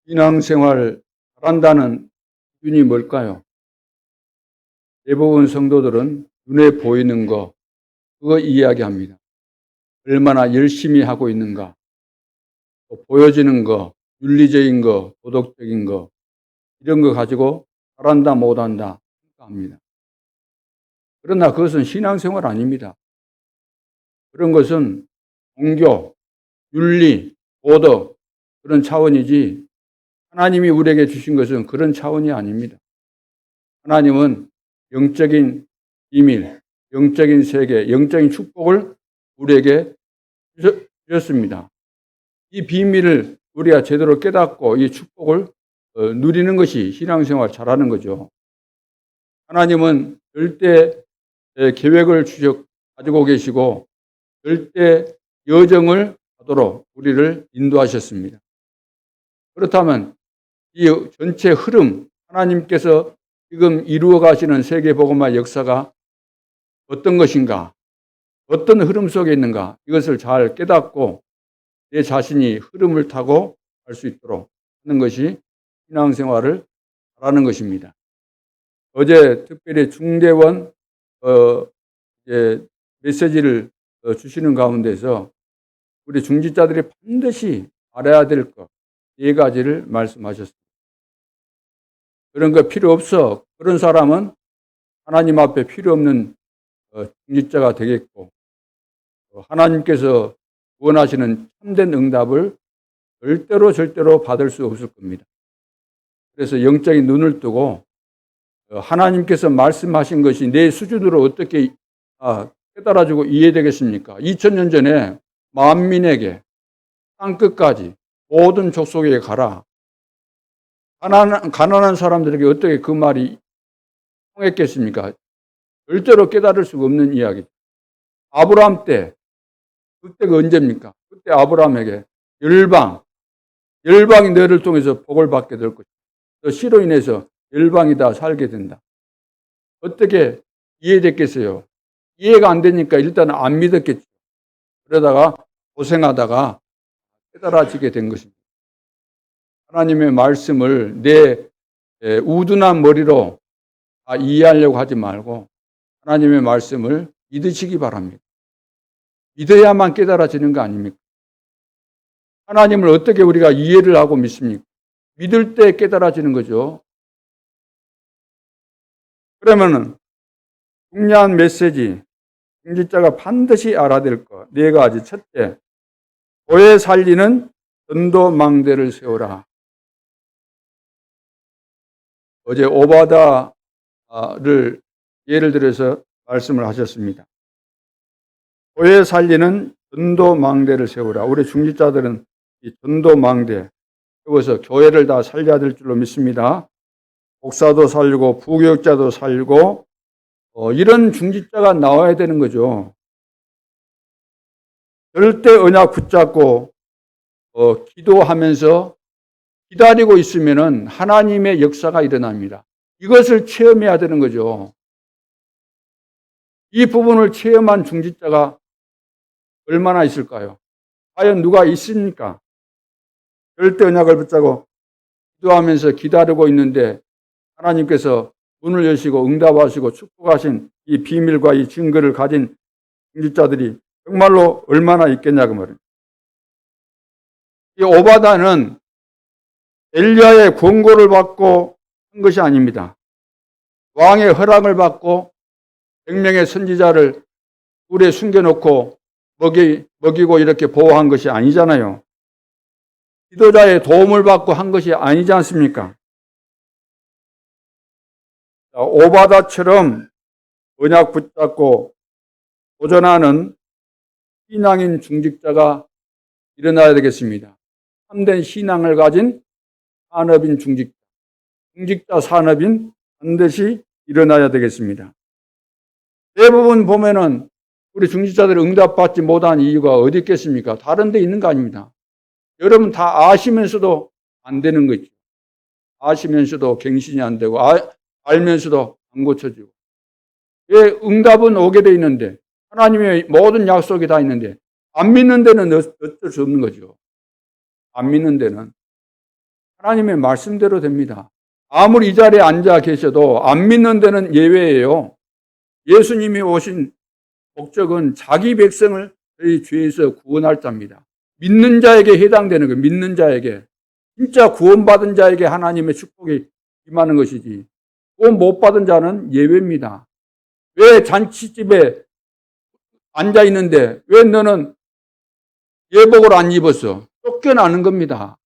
신앙생활 잘한다는 기준이 뭘까요? 대부분 성도들은 눈에 보이는 거, 그거 이야기합니다. 얼마나 열심히 하고 있는가, 또 보여지는 거, 윤리적인 거, 도덕적인 거, 이런 거 가지고 잘한다, 못한다 합니다. 그러나 그것은 신앙생활 아닙니다. 그런 것은 종교, 윤리, 도덕 그런 차원이지 하나님이 우리에게 주신 것은 그런 차원이 아닙니다. 하나님은 영적인 비밀, 영적인 세계, 영적인 축복을 우리에게 주셨습니다. 이 비밀을 우리가 제대로 깨닫고 이 축복을 누리는 것이 신앙생활 잘하는 거죠. 하나님은 절대 계획을 가지고 계시고 절대 여정을 하도록 우리를 인도하셨습니다. 그렇다면 이 전체 흐름, 하나님께서 지금 이루어 가시는 세계복음화 역사가 어떤 것인가, 어떤 흐름 속에 있는가, 이것을 잘 깨닫고 내 자신이 흐름을 타고 갈 수 있도록 하는 것이 신앙생활을 잘하는 것입니다. 어제 특별히 중대원 메시지를 주시는 가운데서 우리 중직자들이 반드시 알아야 될 것 4가지를 말씀하셨습니다. 그런 거 필요 없어. 그런 사람은 하나님 앞에 필요 없는 중직자가 되겠고, 하나님께서 원하시는 참된 응답을 절대로 받을 수 없을 겁니다. 그래서 영적인 눈을 뜨고 하나님께서 말씀하신 것이 내 수준으로 어떻게 깨달아지고 이해되겠습니까? 2000년 전에 만민에게 땅끝까지 모든 족속에게 가라. 가난한 사람들에게 어떻게 그 말이 통했겠습니까? 절대로 깨달을 수가 없는 이야기죠. 아브라함 때, 그때가 언제입니까? 그때 아브라함에게 열방이 너를 통해서 복을 받게 될 것이다. 너 씨로 인해서 열방이 다 살게 된다. 어떻게 이해됐겠어요? 이해가 안 되니까 일단 안 믿었겠죠. 그러다가 고생하다가 깨달아지게 된 것입니다. 하나님의 말씀을 내 우둔한 머리로 이해하려고 하지 말고 하나님의 말씀을 믿으시기 바랍니다. 믿어야만 깨달아지는 거 아닙니까? 하나님을 어떻게 우리가 이해를 하고 믿습니까? 믿을 때 깨달아지는 거죠. 그러면은 중요한 메시지, 중직자가 반드시 알아야 될 것 4가지. 첫째, 교회 살리는 전도망대를 세우라. 어제 오바다를 예를 들어서 말씀을 하셨습니다. 교회 살리는 전도망대를 세우라. 우리 중직자들은 이 전도망대 세워서 교회를 다 살려야 될 줄로 믿습니다. 목사도 살리고 부교육자도 살리고 이런 중직자가 나와야 되는 거죠. 절대 언약 붙잡고 기도하면서 기다리고 있으면은 하나님의 역사가 일어납니다. 이것을 체험해야 되는 거죠. 이 부분을 체험한 중직자가 얼마나 있을까요? 과연 누가 있습니까? 절대 언약을 붙잡고 기도하면서 기다리고 있는데 하나님께서 문을 여시고 응답하시고 축복하신 이 비밀과 이 증거를 가진 중직자들이 정말로 얼마나 있겠냐고 말입니다. 이 오바다는 엘리야의 권고를 받고 한 것이 아닙니다. 왕의 허락을 받고 100명의 선지자를 굴에 숨겨놓고 먹이고 이렇게 보호한 것이 아니잖아요. 지도자의 도움을 받고 한 것이 아니지 않습니까? 오바다처럼 언약 붙잡고 도전하는 신앙인 중직자가 일어나야 되겠습니다. 참된 신앙을 가진 산업인 중직자 산업인 반드시 일어나야 되겠습니다. 대부분 보면은 우리 중직자들이 응답받지 못한 이유가 어디 있겠습니까? 다른 데 있는 거 아닙니다. 여러분 다 아시면서도 안 되는 거죠. 아시면서도 갱신이 안 되고 알면서도 안 고쳐지고. 왜 응답은 오게 돼 있는데 하나님의 모든 약속이 다 있는데 안 믿는 데는 어쩔 수 없는 거죠. 안 믿는 데는. 하나님의 말씀대로 됩니다. 아무리 이 자리에 앉아 계셔도 안 믿는 데는 예외예요. 예수님이 오신 목적은 자기 백성을 저희 죄에서 구원할 자입니다. 믿는 자에게 해당되는 거예요. 믿는 자에게. 진짜 구원받은 자에게 하나님의 축복이 임하는 것이지, 구원 못 받은 자는 예외입니다. 왜 잔치집에 앉아 있는데 왜 너는 예복을 안 입었어? 쫓겨나는 겁니다.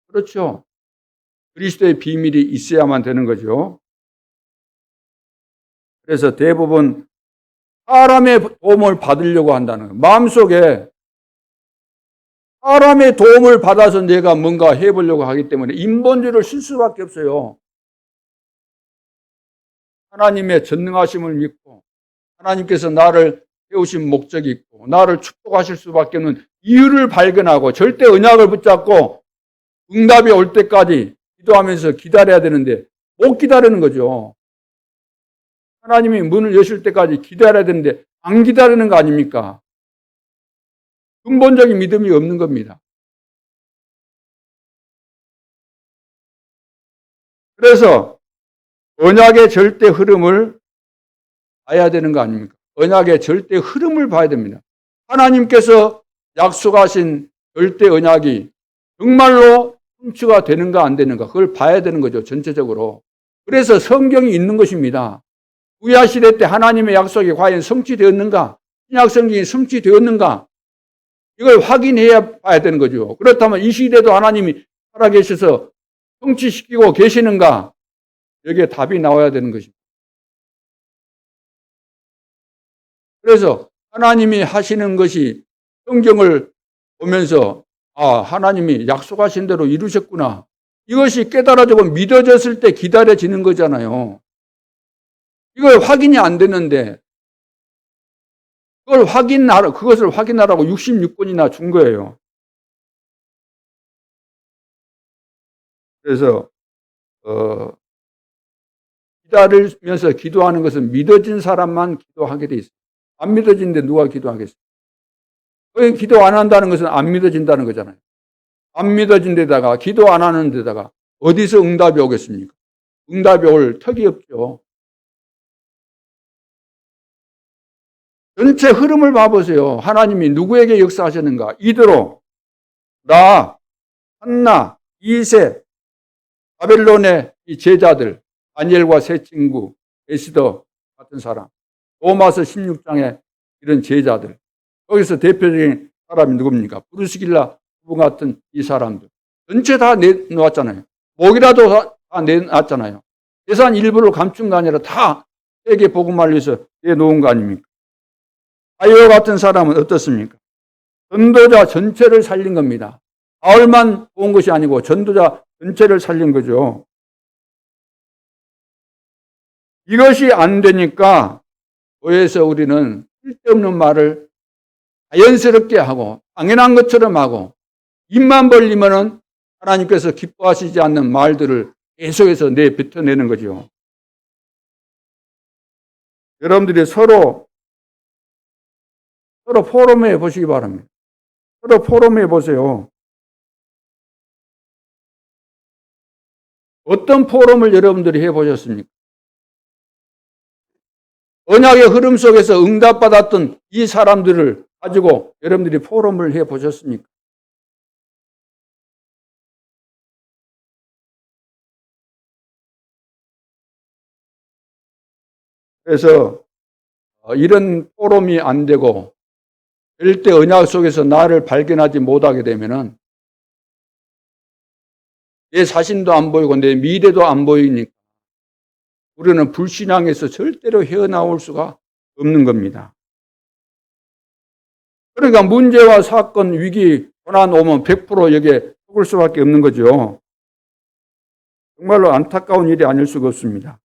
그렇죠? 그리스도의 비밀이 있어야만 되는 거죠. 그래서 대부분 사람의 도움을 받으려고 한다는 거예요. 마음속에 사람의 도움을 받아서 내가 뭔가 해보려고 하기 때문에 인본주의를 쓸 수밖에 없어요. 하나님의 전능하심을 믿고 하나님께서 나를 세우신 목적이 있고 나를 축복하실 수밖에 없는 이유를 발견하고 절대 언약을 붙잡고 응답이 올 때까지 기도하면서 기다려야 되는데 못 기다리는 거죠. 하나님이 문을 여실 때까지 기다려야 되는데 안 기다리는 거 아닙니까? 근본적인 믿음이 없는 겁니다. 그래서 언약의 절대 흐름을 봐야 되는 거 아닙니까? 언약의 절대 흐름을 봐야 됩니다. 하나님께서 약속하신 절대 언약이 정말로 성취가 되는가 안 되는가, 그걸 봐야 되는 거죠, 전체적으로. 그래서 성경이 있는 것입니다. 구약 시대 때 하나님의 약속이 과연 성취되었는가, 신약 성경이 성취되었는가, 이걸 확인해야 봐야 되는 거죠. 그렇다면 이 시대도 하나님이 살아계셔서 성취시키고 계시는가, 여기에 답이 나와야 되는 것입니다. 그래서 하나님이 하시는 것이 성경을 보면서 하나님이 약속하신 대로 이루셨구나, 이것이 깨달아지고 믿어졌을 때 기다려지는 거잖아요. 이걸 확인이 안 되는데 그것을 확인하라고 66권이나 준 거예요. 그래서 기다리면서 기도하는 것은 믿어진 사람만 기도하게 돼 있어요. 안 믿어지는데 누가 기도하겠어요? 기도 안 한다는 것은 안 믿어진다는 거잖아요. 안 믿어진 데다가 기도 안 하는 데다가 어디서 응답이 오겠습니까? 응답이 올 턱이 없죠. 전체 흐름을 봐보세요. 하나님이 누구에게 역사하셨는가? 이드로, 라, 한나, 이세, 바벨론의 이 제자들, 다니엘과 세 친구, 에스더 같은 사람, 로마서 16장에 이런 제자들, 거기서 대표적인 사람이 누굽니까? 브루스길라 부부 같은 이 사람들 전체 다 내놓았잖아요. 목이라도 다 내놨잖아요. 재산 일부를 감춘 거 아니라 다 세계 복음을 위해서 내놓은 거 아닙니까? 바이오 같은 사람은 어떻습니까? 전도자 전체를 살린 겁니다. 바울만 본 것이 아니고 전도자 전체를 살린 거죠. 이것이 안 되니까 교회에서 우리는 쓸데없는 말을 자연스럽게 하고 당연한 것처럼 하고 입만 벌리면은 하나님께서 기뻐하시지 않는 말들을 계속해서 뱉어내는 거죠. 여러분들이 서로 포럼해 보시기 바랍니다. 서로 포럼해 보세요. 어떤 포럼을 여러분들이 해보셨습니까? 언약의 흐름 속에서 응답받았던 이 사람들을 가지고 여러분들이 포럼을 해보셨습니까? 그래서 이런 포럼이 안 되고 절대 언약 속에서 나를 발견하지 못하게 되면은 내 자신도 안 보이고 내 미래도 안 보이니까 우리는 불신앙에서 절대로 헤어나올 수가 없는 겁니다. 그러니까 문제와 사건, 위기, 고난 오면 100% 여기에 속을 수밖에 없는 거죠. 정말로 안타까운 일이 아닐 수가 없습니다.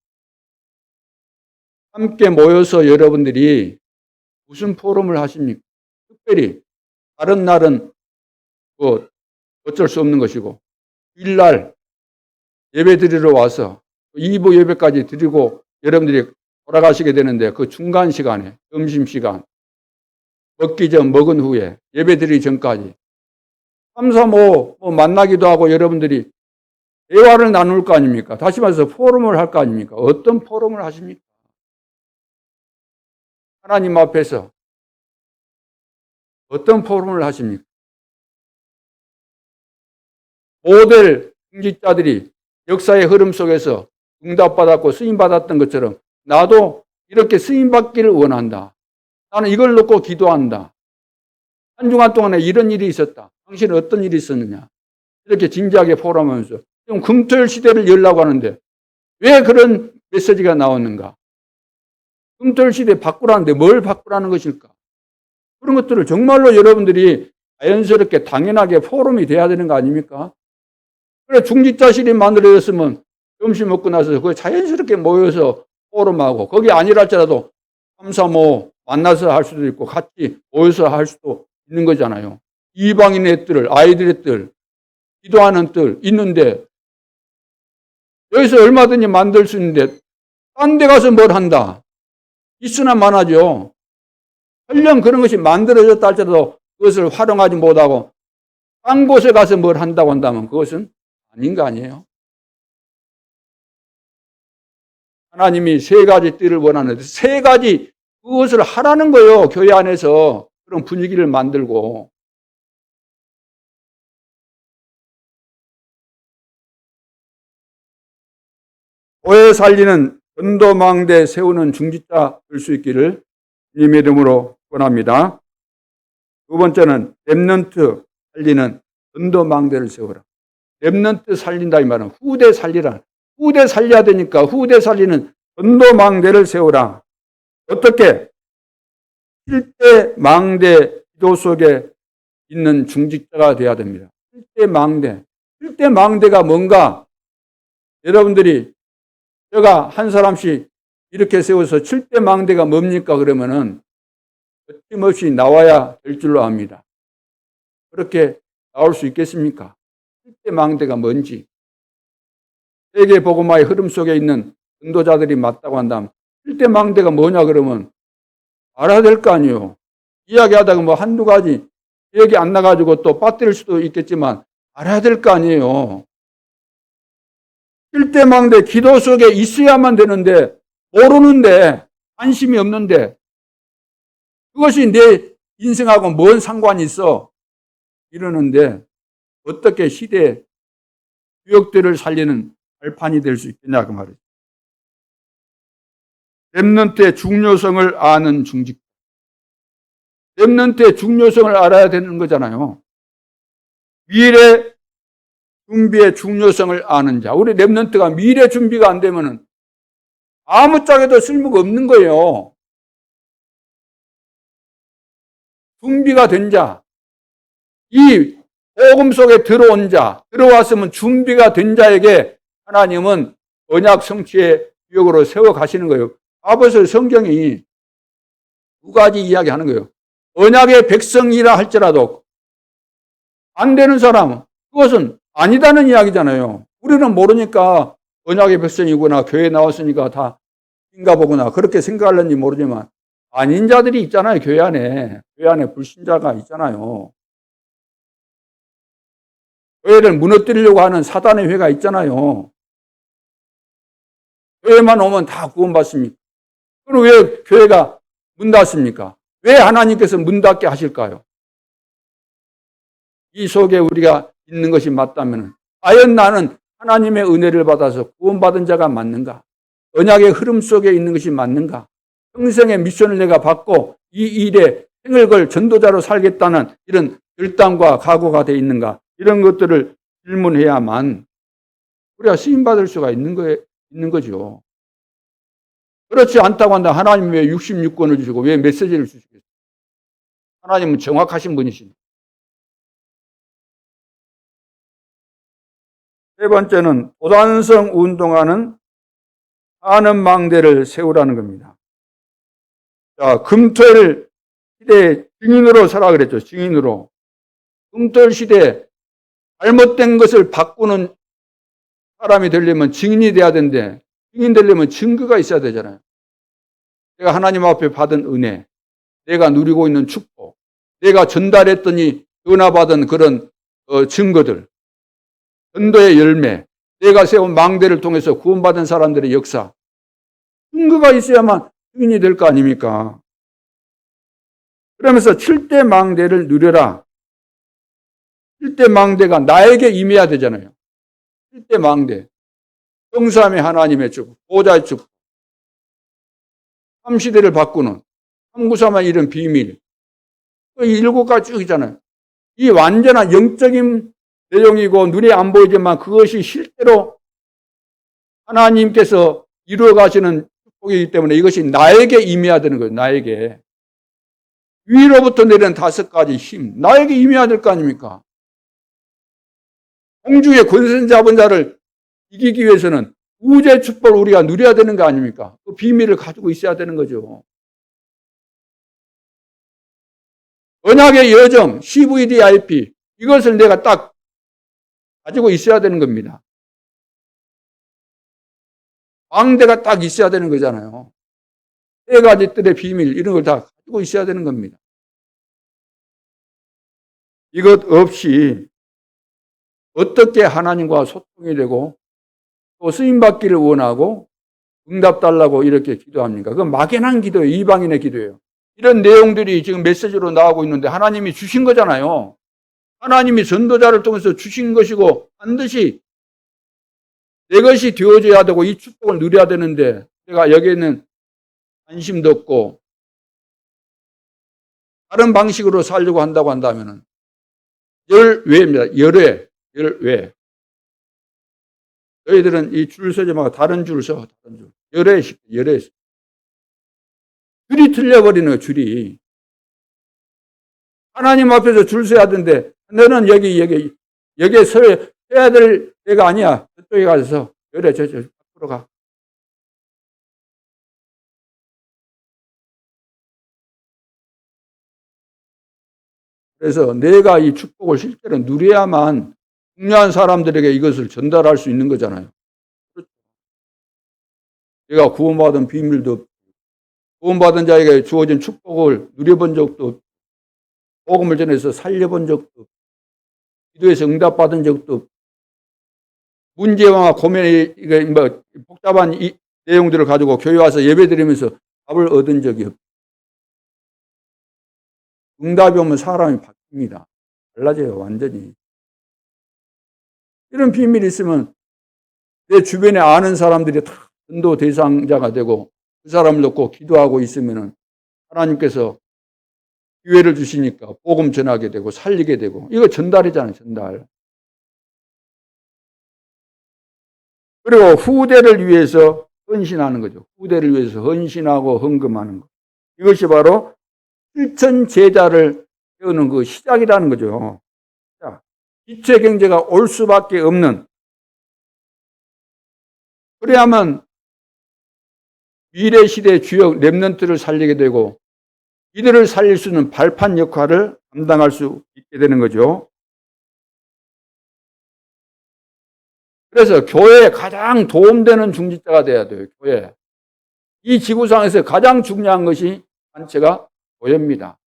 함께 모여서 여러분들이 무슨 포럼을 하십니까? 특별히 다른 날은 어쩔 수 없는 것이고 주일날 예배 드리러 와서 2부 예배까지 드리고 여러분들이 돌아가시게 되는데 그 중간 시간에 점심시간 먹기 전 먹은 후에 예배 드리기 전까지 3, 4, 5 만나기도 하고 여러분들이 대화를 나눌 거 아닙니까? 다시 말해서 포럼을 할 거 아닙니까? 어떤 포럼을 하십니까? 하나님 앞에서 어떤 포럼을 하십니까? 모델 중직자들이 역사의 흐름 속에서 응답받았고 쓰임받았던 것처럼 나도 이렇게 쓰임받기를 원한다. 나는 이걸 놓고 기도한다. 한 주간 동안에 이런 일이 있었다. 당신은 어떤 일이 있었느냐. 이렇게 진지하게 포럼하면서 지금 금토일 시대를 열라고 하는데 왜 그런 메시지가 나오는가? 금토일 시대 바꾸라는데 뭘 바꾸라는 것일까? 그런 것들을 정말로 여러분들이 자연스럽게 당연하게 포럼이 돼야 되는 거 아닙니까? 그래 중직자실이 만들어졌으면 점심 먹고 나서 그 자연스럽게 모여서 포럼하고 거기 아니랄지라도 3, 4, 5 만나서 할 수도 있고 같이 모여서 할 수도 있는 거잖아요. 이방인의 뜰, 아이들의 뜰, 기도하는 뜰 있는데 여기서 얼마든지 만들 수 있는데 딴 데 가서 뭘 한다. 있으나 마나죠. 설령 그런 것이 만들어졌다 할지라도 그것을 활용하지 못하고 딴 곳에 가서 뭘 한다고 한다면 그것은 아닌 거 아니에요? 하나님이 세 가지 뜰을 원하는데 세 가지 그것을 하라는 거예요. 교회 안에서 그런 분위기를 만들고. 교회 살리는 전도망대 세우는 중직자 될 수 있기를 주님의 이름으로 권합니다. 두 번째는 렘넌트 살리는 전도망대를 세우라. 렘넌트 살린다 이 말은 후대 살리라. 후대 살려야 되니까 후대 살리는 전도망대를 세우라. 어떻게? 7대 망대 기도 속에 있는 중직자가 되어야 됩니다. 7대 망대. 7대 망대가 뭔가? 여러분들이 제가 한 사람씩 이렇게 세워서 7대 망대가 뭡니까? 그러면은 거침없이 나와야 될 줄로 압니다. 그렇게 나올 수 있겠습니까? 7대 망대가 뭔지. 세계 복음화의 흐름 속에 있는 전도자들이 맞다고 한다면 7대 망대가 뭐냐 그러면 알아야 될 거 아니에요. 이야기하다가 뭐 한두 가지 기억이 안 나가지고 또 빠뜨릴 수도 있겠지만 알아야 될 거 아니에요. 7대 망대 기도 속에 있어야만 되는데 모르는데 관심이 없는데 그것이 내 인생하고 뭔 상관이 있어? 이러는데 어떻게 시대 유역들을 살리는 발판이 될 수 있겠냐 그 말이죠. 렘넌트의 중요성을 아는 중직. 렘넌트의 중요성을 알아야 되는 거잖아요. 미래 준비의 중요성을 아는 자. 우리 렘넌트가 미래 준비가 안 되면은 아무짝에도 쓸모가 없는 거예요. 준비가 된 자. 이 복음 속에 들어온 자, 들어왔으면 준비가 된 자에게 하나님은 언약 성취의 유역으로 세워 가시는 거예요. 아버지 성경이 두 가지 이야기하는 거예요. 언약의 백성이라 할지라도 안 되는 사람은 그것은 아니다는 이야기잖아요. 우리는 모르니까 언약의 백성이구나, 교회에 나왔으니까 다 인가 보구나 그렇게 생각하는지 모르지만 아닌 자들이 있잖아요. 교회 안에 불신자가 있잖아요. 교회를 무너뜨리려고 하는 사단의 회가 있잖아요. 교회만 오면 다 구원받습니까? 그럼 왜 교회가 문 닫습니까? 왜 하나님께서 문 닫게 하실까요? 이 속에 우리가 있는 것이 맞다면 과연 나는 하나님의 은혜를 받아서 구원받은 자가 맞는가? 언약의 흐름 속에 있는 것이 맞는가? 평생의 미션을 내가 받고 이 일에 생을 걸 전도자로 살겠다는 이런 결단과 각오가 되어 있는가? 이런 것들을 질문해야만 우리가 쓰임받을 수가 있는 거죠. 그렇지 않다고 한다. 하나님 왜 66권을 주시고 왜 메시지를 주시겠어요? 하나님은 정확하신 분이십니다. 세 번째는 도단성 운동하는 산업망대를 세우라는 겁니다. 자, 금토일 시대의 증인으로 서라 그랬죠. 증인으로. 금토일 시대에 잘못된 것을 바꾸는 사람이 되려면 증인이 돼야 되는데 증인 되려면 증거가 있어야 되잖아요. 내가 하나님 앞에 받은 은혜, 내가 누리고 있는 축복, 내가 전달했더니 은혜받은 그런 증거들, 전도의 열매 내가 세운 망대를 통해서 구원받은 사람들의 역사. 증거가 있어야만 증인이 될 거 아닙니까? 그러면서 7대 망대를 누려라. 7대 망대가 나에게 임해야 되잖아요. 7대 망대. 성삼위 하나님의 축복, 보좌의 축복. 3시대를 바꾸는, 393의 이런 비밀. 이 7가지 쭉이잖아요. 이 완전한 영적인 내용이고 눈에 안 보이지만 그것이 실제로 하나님께서 이루어 가시는 축복이기 때문에 이것이 나에게 임해야 되는 거예요. 나에게. 위로부터 내리는 5가지 힘. 나에게 임해야 될 거 아닙니까? 공중의 권세 잡은 자를 이기기 위해서는 우주의 축복을 우리가 누려야 되는 거 아닙니까? 그 비밀을 가지고 있어야 되는 거죠. 언약의 여정, CVDIP, 이것을 내가 딱 가지고 있어야 되는 겁니다. 망대가 딱 있어야 되는 거잖아요. 3가지 뜰의 비밀, 이런 걸 다 가지고 있어야 되는 겁니다. 이것 없이 어떻게 하나님과 소통이 되고 또 쓰임받기를 원하고 응답 달라고 이렇게 기도합니까? 그건 막연한 기도예요. 이방인의 기도예요. 이런 내용들이 지금 메시지로 나오고 있는데 하나님이 주신 거잖아요. 하나님이 전도자를 통해서 주신 것이고 반드시 내 것이 되어져야 되고 이 축복을 누려야 되는데 제가 여기에는 관심도 없고 다른 방식으로 살려고 한다고 한다면 열외입니다. 열외. 너희들은 이 줄 서지 말고 다른 줄 서. 다른 줄. 열외. 줄이 틀려버리는 거예요. 줄이. 하나님 앞에서 줄 서야 되는데 너는 여기에 서야 될 때가 아니야. 저쪽에 가서 열외 저 앞으로 가. 그래서 내가 이 축복을 실제로 누려야만 중요한 사람들에게 이것을 전달할 수 있는 거잖아요. 내가 구원받은 비밀도 없고, 구원받은 자에게 주어진 축복을 누려본 적도 없고, 복음을 전해서 살려본 적도 없고, 기도에서 응답받은 적도 없고, 문제와 고민의 복잡한 이 내용들을 가지고 교회 와서 예배드리면서 답을 얻은 적이 없고, 응답이 오면 사람이 바뀝니다. 달라져요, 완전히. 이런 비밀이 있으면 내 주변에 아는 사람들이 다 전도 대상자가 되고 그 사람을 놓고 기도하고 있으면 하나님께서 기회를 주시니까 복음 전하게 되고 살리게 되고 이거 전달이잖아요, 전달. 그리고 후대를 위해서 헌신하는 거죠. 후대를 위해서 헌신하고 헌금하는 것. 이것이 바로 실천 제자를 세우는 그 시작이라는 거죠. 자, 기체 경제가 올 수밖에 없는, 그래야만 미래 시대의 주요 렘넌트를 살리게 되고 이들을 살릴 수 있는 발판 역할을 감당할 수 있게 되는 거죠. 그래서 교회에 가장 도움되는 중직자가 돼야 돼요. 교회. 이 지구상에서 가장 중요한 것이 단체가 교회입니다.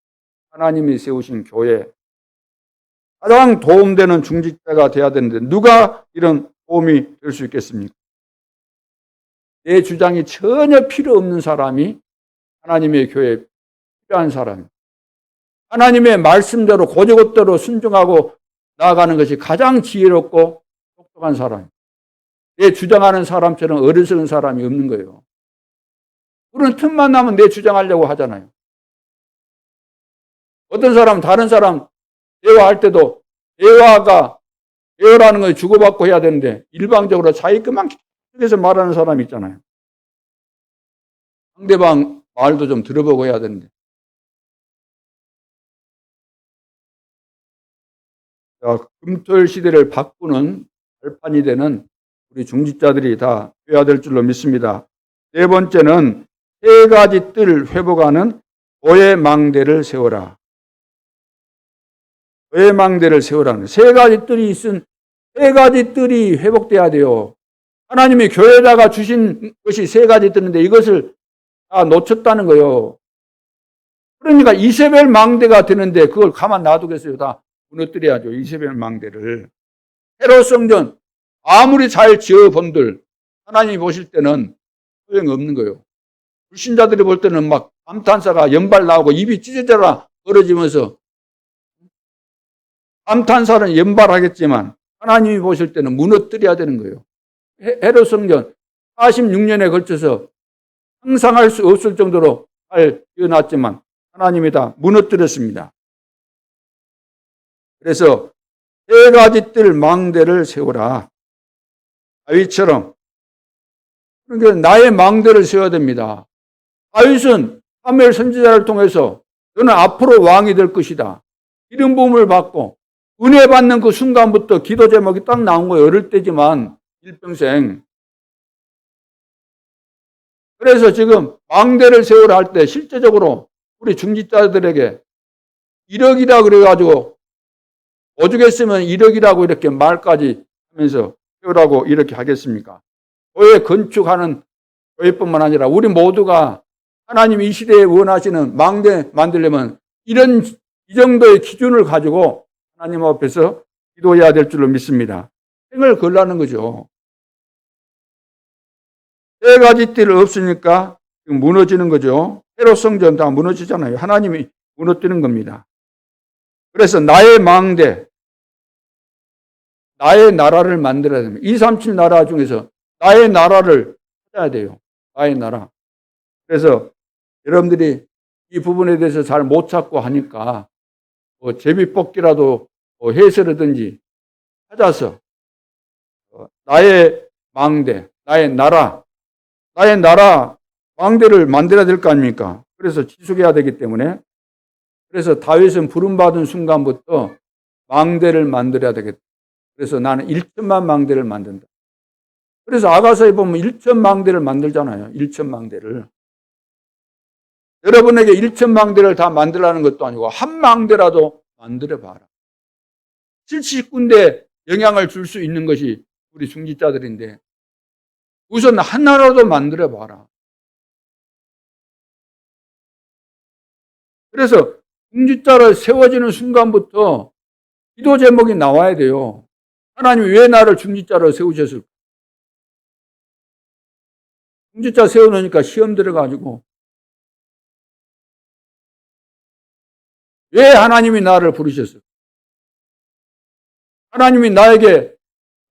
하나님이 세우신 교회. 가장 도움되는 중직자가 돼야 되는데 누가 이런 도움이 될 수 있겠습니까? 내 주장이 전혀 필요 없는 사람이 하나님의 교회에 필요한 사람. 하나님의 말씀대로 고지고대로 순종하고 나아가는 것이 가장 지혜롭고 똑똑한 사람. 내 주장하는 사람처럼 어리석은 사람이 없는 거예요. 우리는 틈만 나면 내 주장하려고 하잖아요. 어떤 사람은 다른 사람 대화할 때도 대화라는 걸 주고받고 해야 되는데 일방적으로 자기 것만 계속해서 말하는 사람이 있잖아요. 상대방 말도 좀 들어보고 해야 되는데. 자, 금토일 시대를 바꾸는 발판이 되는 우리 중직자들이 다 되어야 될 줄로 믿습니다. 네 번째는 3가지 뜰 회복하는 교회 망대를 세워라. 교회 망대를 세우라는 3가지 뜰이 있은 3가지 뜰이 회복돼야 돼요. 하나님이 교회에다가 주신 것이 3가지 뜰인데 이것을 다 놓쳤다는 거예요. 그러니까 이세벨 망대가 되는데 그걸 가만 놔두겠어요. 다 무너뜨려야죠. 이세벨 망대를. 헤롯 성전 아무리 잘 지어본들 하나님이 보실 때는 소용없는 거예요. 불신자들이 볼 때는 막 감탄사가 연발 나오고 입이 찢어져라 벌어지면서 감탄사는 연발하겠지만 하나님이 보실 때는 무너뜨려야 되는 거예요. 헤롯 성전 46년에 걸쳐서 상상할 수 없을 정도로 잘 지어놨지만 하나님이 다 무너뜨렸습니다. 그래서 세 가지 뜰 망대를 세우라. 다윗처럼. 그러니까 나의 망대를 세워야 됩니다. 다윗은 사무엘 선지자를 통해서 너는 앞으로 왕이 될 것이다. 기름 부음을 받고 은혜 받는 그 순간부터 기도 제목이 딱 나온 거예요. 어릴 때지만 일평생. 그래서 지금 망대를 세우라 할 때 실제적으로 우리 중직자들에게 1억이라 그래가지고 오죽했으면 1억이라고 이렇게 말까지 하면서 세우라고 이렇게 하겠습니까? 교회 건축하는 교회뿐만 아니라 우리 모두가 하나님 이 시대에 원하시는 망대 만들려면 이 정도의 기준을 가지고 하나님 앞에서 기도해야 될 줄로 믿습니다. 생을 걸라는 거죠. 세 가지 띠를 없으니까 무너지는 거죠. 헤롯 성전 다 무너지잖아요. 하나님이 무너뜨리는 겁니다. 그래서 나의 망대, 나의 나라를 만들어야 됩니다. 237 나라 중에서 나의 나라를 찾아야 돼요. 나의 나라. 그래서 여러분들이 이 부분에 대해서 잘 못 찾고 하니까 제비뽑기라도 해서라든지 찾아서 나의 망대, 나의 나라 망대를 만들어야 될 거 아닙니까? 그래서 지속해야 되기 때문에 그래서 다윗은 부름받은 순간부터 망대를 만들어야 되겠다. 그래서 나는 1천만 망대를 만든다. 그래서 아가서에 보면 1천 망대를 만들잖아요. 1천 망대를. 여러분에게 1천 망대를 다 만들라는 것도 아니고 한 망대라도 만들어봐라. 70군데 영향을 줄 수 있는 것이 우리 중직자들인데 우선 하나라도 만들어봐라. 그래서 중직자를 세워지는 순간부터 기도 제목이 나와야 돼요. 하나님이 왜 나를 중직자로 세우셨을까? 중직자 세워놓으니까 시험 들어가지고 왜 하나님이 나를 부르셨을까? 하나님이 나에게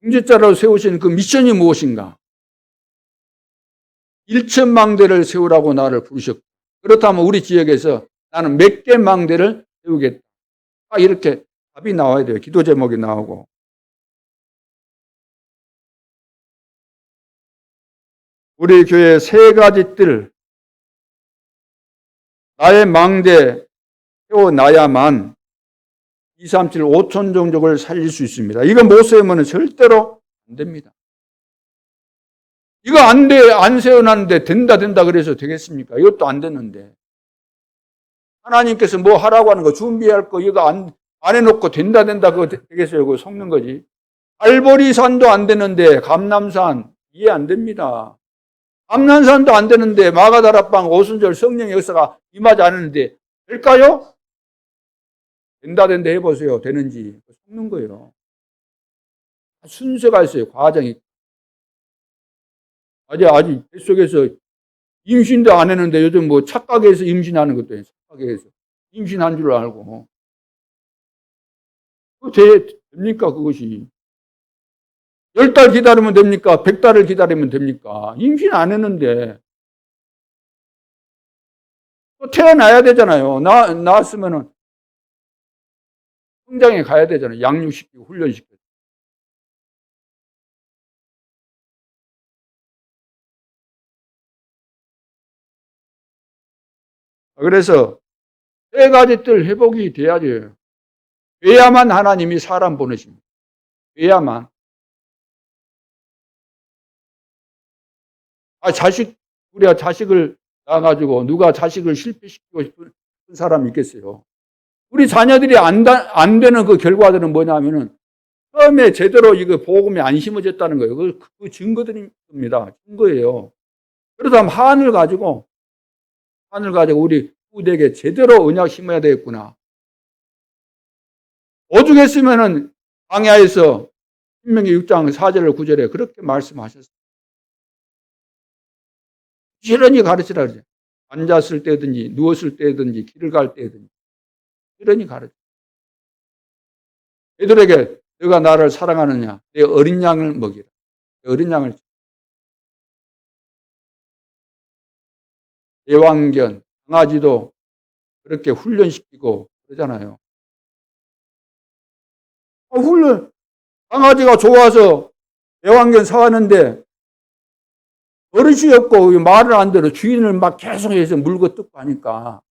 중직자로 세우신 그 미션이 무엇인가? 1천 망대를 세우라고 나를 부르셨고 그렇다면 우리 지역에서 나는 몇 개 망대를 세우겠다. 이렇게 답이 나와야 돼요. 기도 제목이 나오고. 우리 교회 세 가지 뜰, 나의 망대 세워놔야만 237 5천 종족을 살릴 수 있습니다. 이거 못 세우면 절대로 안 됩니다. 이거 안 돼, 안 세워놨는데 된다 그래서 되겠습니까? 이것도 안 됐는데. 하나님께서 뭐 하라고 하는 거, 준비할 거, 이거 안 해놓고 된다, 그거 되겠어요? 그거 속는 거지. 알보리산도 안 되는데, 감남산, 이해 안 됩니다. 감남산도 안 되는데, 마가다락방 오순절 성령의 역사가 임하지 않았는데, 될까요? 된다 해보세요. 되는지. 속는 거예요. 순서가 있어요. 과정이. 아직 뱃속에서 임신도 안 했는데 요즘 뭐 착각해서 임신하는 것도 해요. 착각해서. 임신한 줄 알고. 됩니까, 그것이? 10달 기다리면 됩니까? 100달을 기다리면 됩니까? 임신 안 했는데. 또 태어나야 되잖아요. 낳았으면은 성장에 가야 되잖아요. 양육시키고 훈련시키고. 그래서 세 가지 뜰 회복이 돼야죠. 돼야만 하나님이 사람 보내십니다. 돼야만. 우리가 자식을 낳아가지고 누가 자식을 실패시키고 싶은 사람이 있겠어요. 우리 자녀들이 안 되는 그 결과들은 뭐냐면은 처음에 제대로 이거 복음이 안 심어졌다는 거예요. 그 증거들입니다. 증거예요. 그렇다면 한을 가지고 우리 후대에게 제대로 언약 심어야 되겠구나. 오죽했으면은 광야에서 신명기 6장 4절 9절에 그렇게 말씀하셨어요. 부지런히 가르치라 그러죠. 앉았을 때든지 누웠을 때든지 길을 갈 때든지 부지런히 가르쳐. 애들에게 너가 나를 사랑하느냐? 내 어린 양을 먹이라. 내 어린 양을. 애완견, 강아지도 그렇게 훈련시키고 그러잖아요. 강아지가 좋아서 애완견 사왔는데 버릇이 없고 말을 안 들어 주인을 막 계속해서 물고 뜯고 하니까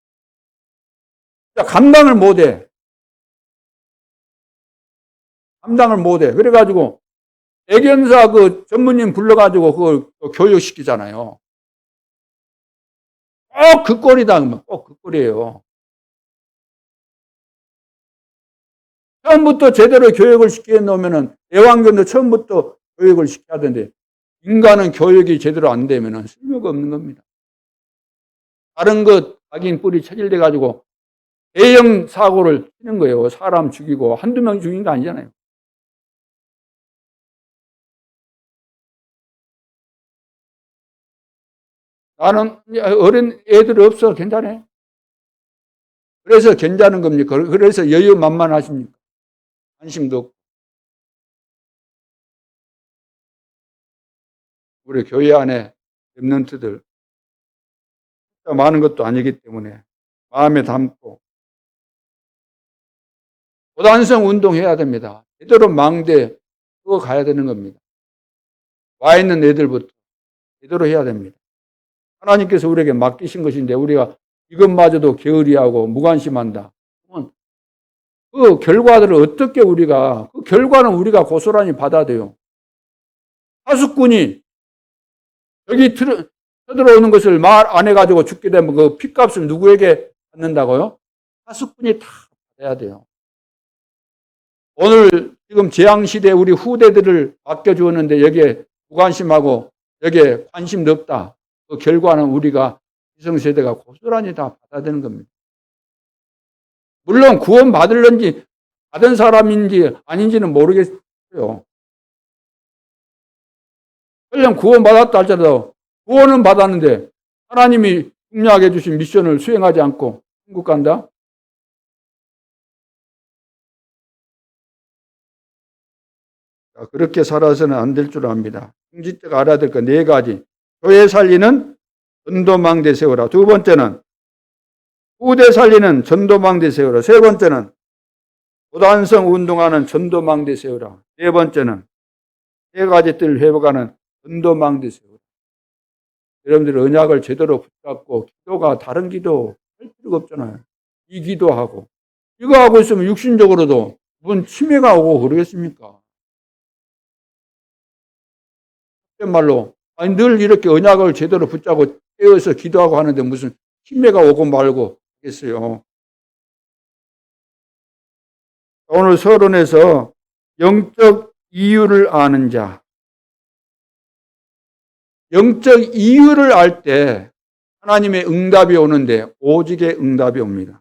감당을 못해. 감당을 못해. 그래가지고 애견사 그 전문인 불러가지고 그걸 교육시키잖아요. 꼭 그 꼴이다. 꼭 그 꼴이에요. 처음부터 제대로 교육을 시켜 놓으면은 애완견도 처음부터 교육을 시켜야 되는데 인간은 교육이 제대로 안 되면은 쓸모가 없는 겁니다. 다른 것 악인 뿌리 체질돼 가지고 대형 사고를 치는 거예요. 사람 죽이고 한두 명 죽인 거 아니잖아요. 나는 어린 애들 없어. 괜찮아. 그래서 괜찮은 겁니까? 그래서 여유만만하십니까? 관심도 없고. 우리 교회 안에 랩런트들 많은 것도 아니기 때문에 마음에 담고 고단성 운동해야 됩니다. 제대로 망대 그거 가야 되는 겁니다. 와 있는 애들부터 제대로 해야 됩니다. 하나님께서 우리에게 맡기신 것인데 우리가 이것마저도 게으리하고 무관심한다. 그 결과들을 어떻게 그 결과는 우리가 고스란히 받아야 돼요. 하수꾼이 여기 쳐들어오는 것을 말 안 해가지고 죽게 되면 그 핏값을 누구에게 받는다고요? 하수꾼이 다 받아야 돼요. 오늘 지금 재앙시대에 우리 후대들을 맡겨주었는데 여기에 무관심하고 여기에 관심도 없다. 그 결과는 우리가 기성세대가 고스란히 다 받아야 되는 겁니다. 물론 구원 받을런지 받은 사람인지 아닌지는 모르겠어요. 설령 구원 받았다 할지라도 구원은 받았는데 하나님이 중요하게 주신 미션을 수행하지 않고 천국 간다? 그렇게 살아서는 안 될 줄 압니다. 중직자가 알아야 될 거 4가지. 교회 살리는 전도망대 세우라. 두 번째는 후대 살리는 전도망대 세우라. 세 번째는 고단성 운동하는 전도망대 세우라. 네 번째는 3가지 뜰 회복하는 전도망대 세우라. 여러분들 언약을 제대로 붙잡고 기도가 다른 기도 할 필요가 없잖아요. 이 기도하고 이거 하고 있으면 육신적으로도 무슨 치매가 오고 그러겠습니까? 말로 아니 늘 이렇게 언약을 제대로 붙잡고 깨어서 기도하고 하는데 무슨 치매가 오고 말고 하겠어요. 오늘 서론에서 영적 이유를 아는 자. 영적 이유를 알 때 하나님의 응답이 오는데 오직의 응답이 옵니다.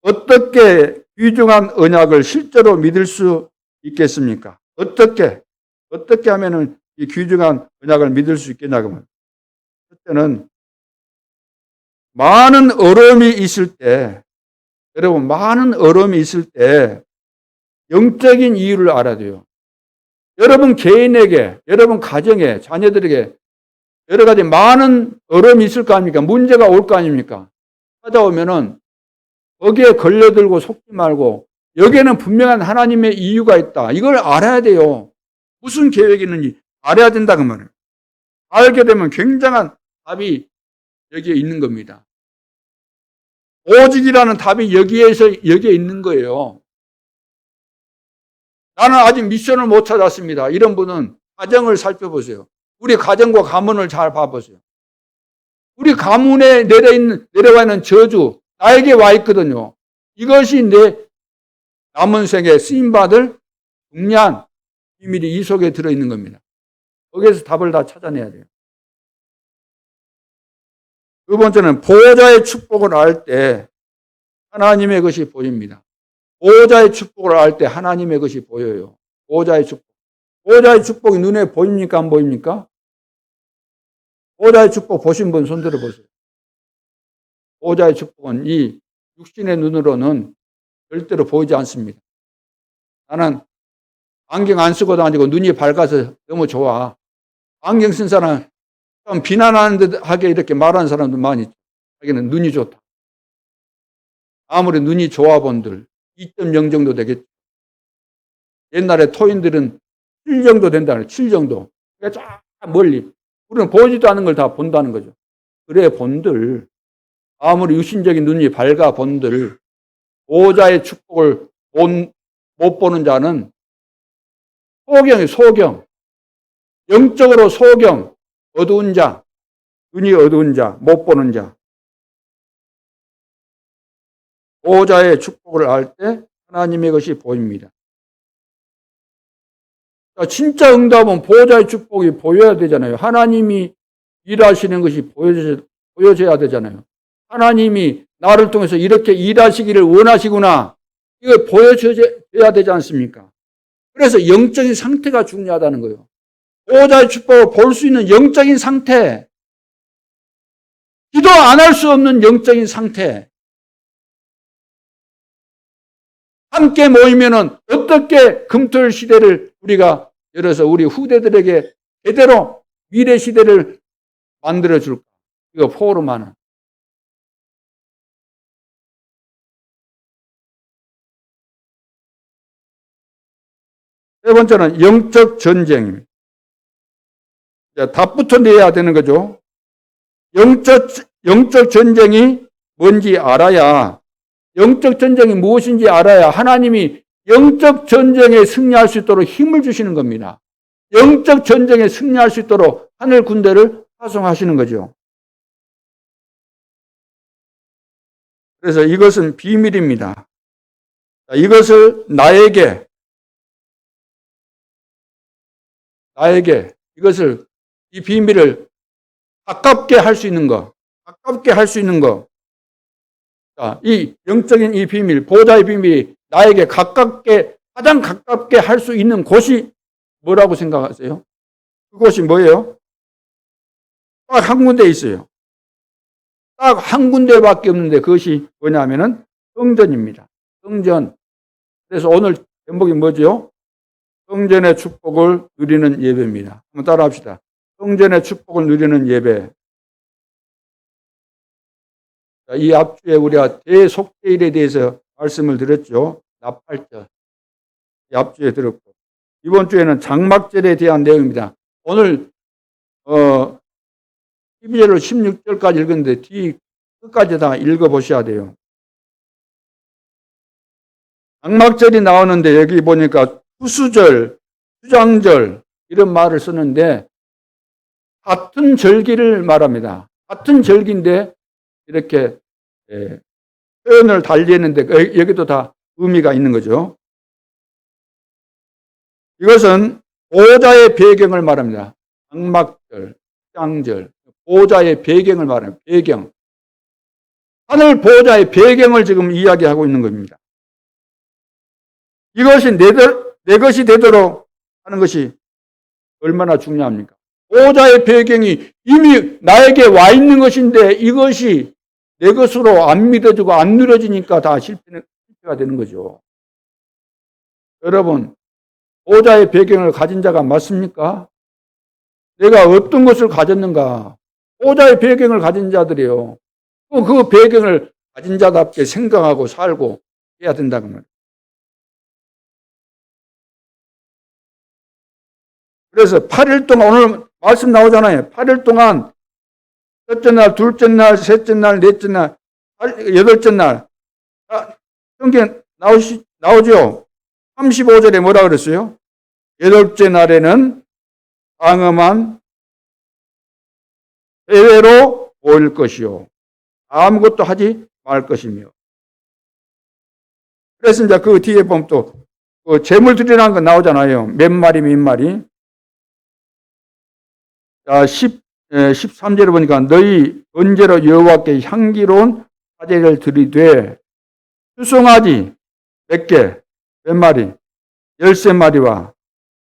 어떻게 귀중한 언약을 실제로 믿을 수 있겠습니까? 어떻게 하면은 이 귀중한 언약을 믿을 수 있겠냐고. 그때는 많은 어려움이 있을 때, 여러분 많은 어려움이 있을 때 영적인 이유를 알아야 돼요. 여러분 개인에게, 여러분 가정에, 자녀들에게 여러 가지 많은 어려움이 있을 거 아닙니까? 문제가 올 거 아닙니까? 찾아오면은 거기에 걸려들고 속지 말고 여기에는 분명한 하나님의 이유가 있다. 이걸 알아야 돼요. 무슨 계획이 있는지 알아야 된다 그 말이에요. 알게 되면 굉장한 답이 여기에 있는 겁니다. 오직이라는 답이 여기에 있는 거예요. 나는 아직 미션을 못 찾았습니다. 이런 분은 가정을 살펴보세요. 우리 가정과 가문을 잘 봐보세요. 우리 가문에 내려와 있는 저주, 나에게 와 있거든요. 이것이 내 남은 생에 쓰임받을 중요한 비밀이 이 속에 들어있는 겁니다. 거기에서 답을 다 찾아내야 돼요. 두 번째는 보호자의 축복을 알 때 하나님의 것이 보입니다. 보호자의 축복을 알 때 하나님의 것이 보여요. 보호자의 축복. 보호자의 축복이 눈에 보입니까? 안 보입니까? 보호자의 축복 보신 분 손 들어보세요. 보호자의 축복은 이 육신의 눈으로는 절대로 보이지 않습니다. 나는 안경 안 쓰고 다니고 눈이 밝아서 너무 좋아. 안경 쓴 사람 좀 비난하게 이렇게 말하는 사람도 많이 있죠. 자기는 눈이 좋다. 아무리 눈이 좋아 본들 2.0 정도 되겠죠. 옛날에 토인들은 7 정도 된다는 거예요. 7 정도. 그러니까 쫙 멀리. 우리는 보이지도 않는 걸 다 본다는 거죠. 그래 본들 아무리 유신적인 눈이 밝아 본들 보호자의 축복을 못 보는 자는 소경이에요. 소경. 영적으로 소경. 어두운 자. 눈이 어두운 자. 못 보는 자. 보호자의 축복을 알 때 하나님의 것이 보입니다. 진짜 응답은 보호자의 축복이 보여야 되잖아요. 하나님이 일하시는 것이 보여져야 되잖아요. 하나님이 나를 통해서 이렇게 일하시기를 원하시구나. 이걸 보여줘야 되지 않습니까? 그래서 영적인 상태가 중요하다는 거예요. 보호자의 축복을 볼 수 있는 영적인 상태. 기도 안 할 수 없는 영적인 상태. 함께 모이면은 어떻게 금토일 시대를 우리가 열어서 우리 후대들에게 제대로 미래 시대를 만들어 줄까? 이거 포럼하는. 세 번째는 영적 전쟁입니다. 답부터 내야 되는 거죠. 영적 전쟁이 뭔지 알아야, 영적 전쟁이 무엇인지 알아야 하나님이 영적 전쟁에 승리할 수 있도록 힘을 주시는 겁니다. 영적 전쟁에 승리할 수 있도록 하늘 군대를 파송하시는 거죠. 그래서 이것은 비밀입니다. 이것을 나에게 이것을 이 비밀을 가깝게 할 수 있는 거, 자, 이 영적인 이 비밀, 보호자의 비밀이 나에게 가장 가깝게 할 수 있는 곳이 뭐라고 생각하세요? 그곳이 뭐예요? 딱 한 군데 있어요. 딱 한 군데밖에 없는데 그것이 뭐냐면은 성전입니다. 성전. 그래서 오늘 제목이 뭐죠? 성전의 축복을 누리는 예배입니다. 한번 따라 합시다. 성전의 축복을 누리는 예배. 이 앞주에 우리가 대속죄일에 대해서 말씀을 드렸죠. 납팔절. 이 앞주에 들었고. 이번 주에는 장막절에 대한 내용입니다. 오늘 12절로 16절까지 읽었는데 뒤 끝까지 다 읽어보셔야 돼요. 장막절이 나오는데 여기 보니까 추수절, 수장절 이런 말을 쓰는데 같은 절기를 말합니다. 같은 절기인데 이렇게 표현을 달리 했는데 여기도 다 의미가 있는 거죠. 이것은 보호자의 배경을 말합니다. 장막절, 수장절, 보호자의 배경을 말합니다. 배경. 하늘 보호자의 배경을 지금 이야기하고 있는 겁니다. 이것이 내 것이 되도록 하는 것이 얼마나 중요합니까? 보호자의 배경이 이미 나에게 와 있는 것인데 이것이 내 것으로 안 믿어지고 안 누려지니까 다 실패가 되는 거죠. 여러분, 보호자의 배경을 가진 자가 맞습니까? 내가 어떤 것을 가졌는가? 보호자의 배경을 가진 자들이에요. 그 배경을 가진 자답게 생각하고 살고 해야 된다는 말이에요. 그래서 8일 동안 오늘 말씀 나오잖아요. 8일 동안 첫째 날, 둘째 날, 셋째 날, 넷째 날, 여덟째 날. 성경 나오죠? 35절에 뭐라 그랬어요? 여덟째 날에는 방음한 대회로 보일 것이요. 아무것도 하지 말 것이며. 그래서 이제 그 뒤에 보면 또 그 제물 드리라는 거 나오잖아요. 몇 마리, 몇 마리. 자, 13절에 보니까 너희 번제로 여호와께 향기로운 화제를 드리되 수송아지, 몇 개, 몇 마리, 13마리와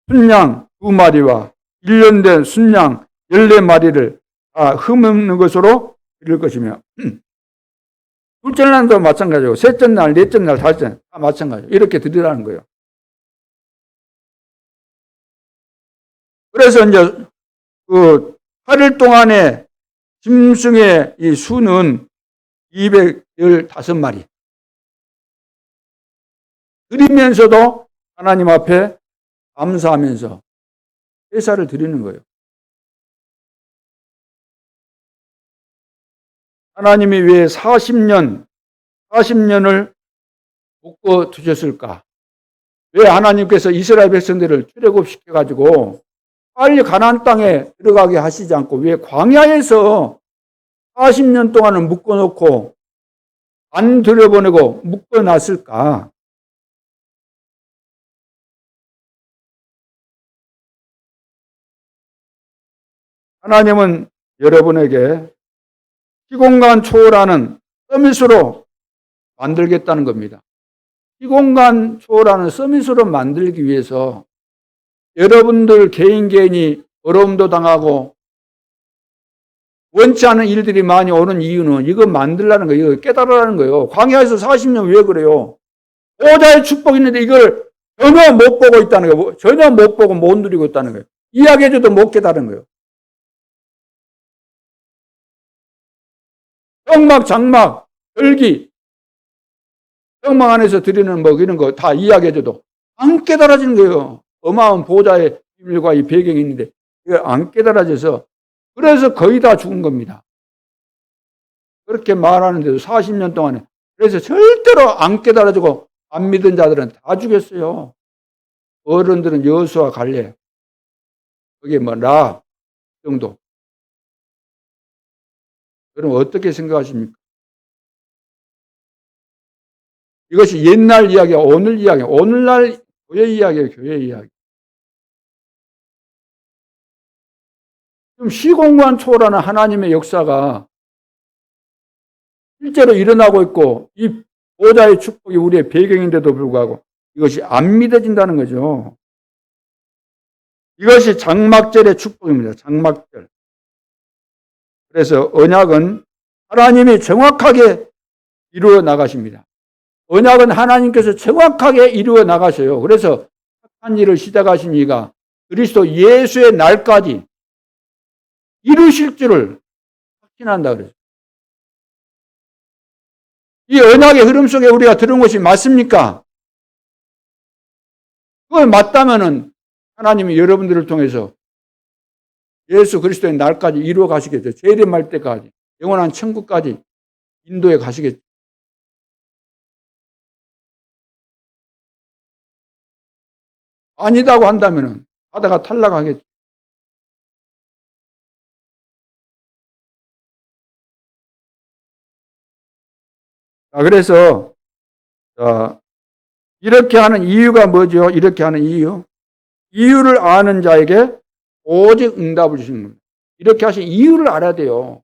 순양 2마리와 1년 된 순양 14마리를 다 흠없는 것으로 드릴 것이며, 둘째 날도 마찬가지고, 셋째 날, 넷째 날, 다섯째 날 다 마찬가지고, 이렇게 드리라는 거예요. 그래서 이제 그 8일 동안의 짐승의 이 수는 215마리. 드리면서도 하나님 앞에 감사하면서 제사를 드리는 거예요. 하나님이 왜 40년을 묶어 두셨을까? 왜 하나님께서 이스라엘 백성들을 출애굽시켜가지고 빨리 가나안 땅에 들어가게 하시지 않고 왜 광야에서 40년 동안은 묶어놓고 안 들여보내고 묶어놨을까? 하나님은 여러분에게 시공간 초월하는 서밋으로 만들겠다는 겁니다. 시공간 초월하는 서밋으로 만들기 위해서 여러분들 개인이 어려움도 당하고 원치 않은 일들이 많이 오는 이유는 이거 만들라는 거예요. 이거 깨달으라는 거예요. 광야에서 40년 왜 그래요? 보좌의 축복이 있는데 이걸 전혀 못 보고 있다는 거예요. 전혀 못 보고 못 누리고 있다는 거예요. 이야기해줘도 못 깨달은 거예요. 평막, 장막, 절기, 평막 안에서 드리는 뭐 이런 거 다 이야기해줘도 안 깨달아지는 거예요. 어마어마한 보좌의 비밀과 이 배경이 있는데 이걸 안 깨달아져서 그래서 거의 다 죽은 겁니다. 그렇게 말하는데도 40년 동안에 그래서 절대로 안 깨달아지고 안 믿은 자들은 다 죽였어요. 어른들은 여호수아 갈렙 그게 뭐 라 정도. 그럼 어떻게 생각하십니까? 이것이 옛날 이야기야, 오늘 이야기야. 오늘날 교회 이야기예요, 교회 이야기. 지금 시공간 초월하는 하나님의 역사가 실제로 일어나고 있고 이 보좌의 축복이 우리의 배경인데도 불구하고 이것이 안 믿어진다는 거죠. 이것이 장막절의 축복입니다. 장막절. 그래서 언약은 하나님이 정확하게 이루어 나가십니다. 언약은 하나님께서 정확하게 이루어 나가셔요. 그래서 착한 일을 시작하신 이가 그리스도 예수의 날까지 이루실 줄을 확신한다 그래요. 이 언약의 흐름 속에 우리가 들은 것이 맞습니까? 그걸 맞다면은 하나님이 여러분들을 통해서 예수 그리스도의 날까지 이루어 가시겠죠. 재림할 때까지 영원한 천국까지 인도해 가시겠죠. 아니다고 한다면은 하다가 탈락하겠죠. 그래서 이렇게 하는 이유가 뭐죠? 이렇게 하는 이유. 이유를 아는 자에게 오직 응답을 주시는 겁니다. 이렇게 하신 이유를 알아야 돼요.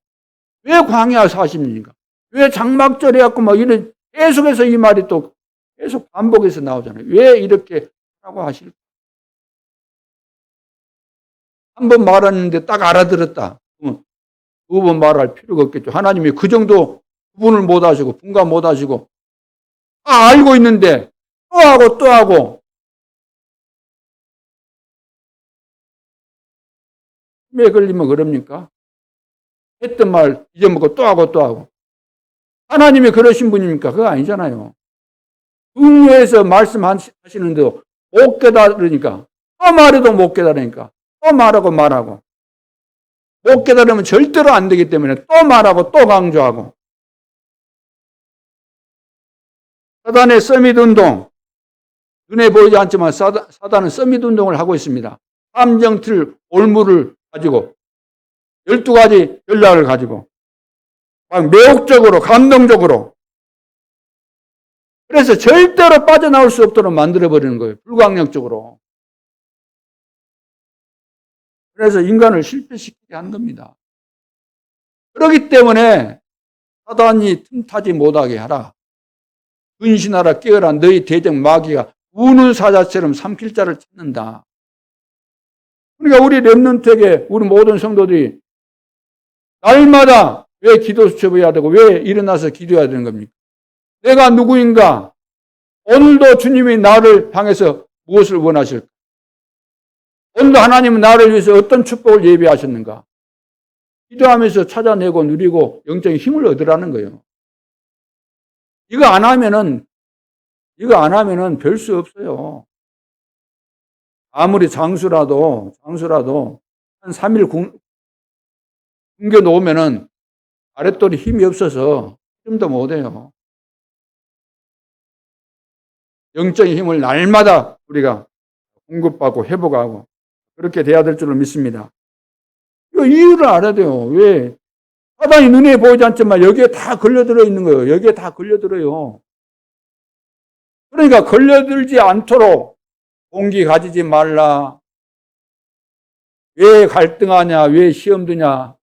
왜 광야 40년인가? 왜 장막절에 갖고 막 이런 계속해서 이 말이 또 계속 반복해서 나오잖아요. 왜 이렇게 하고 하실까? 한 번 말하는데 딱 알아들었다. 두 번 말할 필요가 없겠죠. 하나님이 그 정도 구분을 못 하시고 분간 못 하시고 알고 있는데 또 하고 또 하고 왜 걸리면 그럽니까? 했던 말 잊어먹고 또 하고 또 하고 하나님이 그러신 분입니까? 그거 아니잖아요. 중요해서 말씀하시는데도 못 깨달으니까 또 말해도 못 깨달으니까 또 말하고 못 깨달으면 절대로 안 되기 때문에 또 말하고 또 강조하고 사단의 서밋 운동 눈에 보이지 않지만 사단은 서밋 운동을 하고 있습니다. 함정틀 올무를 가지고 12가지 전략을 가지고 막 매혹적으로 감동적으로 그래서 절대로 빠져나올 수 없도록 만들어버리는 거예요. 불가항력적으로. 그래서 인간을 실패시키게 한 겁니다. 그렇기 때문에 사단이 틈타지 못하게 하라. 근신하라 깨어라 너희 대적 마귀가 우는 사자처럼 삼킬 자를 찾는다. 그러니까 우리 렘넌트에게 우리 모든 성도들이 날마다 왜 기도 수첩해야 되고 왜 일어나서 기도해야 되는 겁니까? 내가 누구인가? 오늘도 주님이 나를 향해서 무엇을 원하실까? 오늘도 하나님은 나를 위해서 어떤 축복을 예비하셨는가? 기도하면서 찾아내고 누리고 영적인 힘을 얻으라는 거예요. 이거 안 하면은 별 수 없어요. 아무리 장수라도 한 3일 굶겨 놓으면은 아랫돌이 힘이 없어서 힘도 못 해요. 영적인 힘을 날마다 우리가 공급받고 회복하고 그렇게 돼야 될 줄로 믿습니다. 이 이유를 알아야 돼요. 왜? 사단이 눈에 보이지 않지만 여기에 다 걸려들어 있는 거예요. 여기에 다 걸려들어요. 그러니까 걸려들지 않도록 공기 가지지 말라. 왜 갈등하냐? 왜 시험 드냐?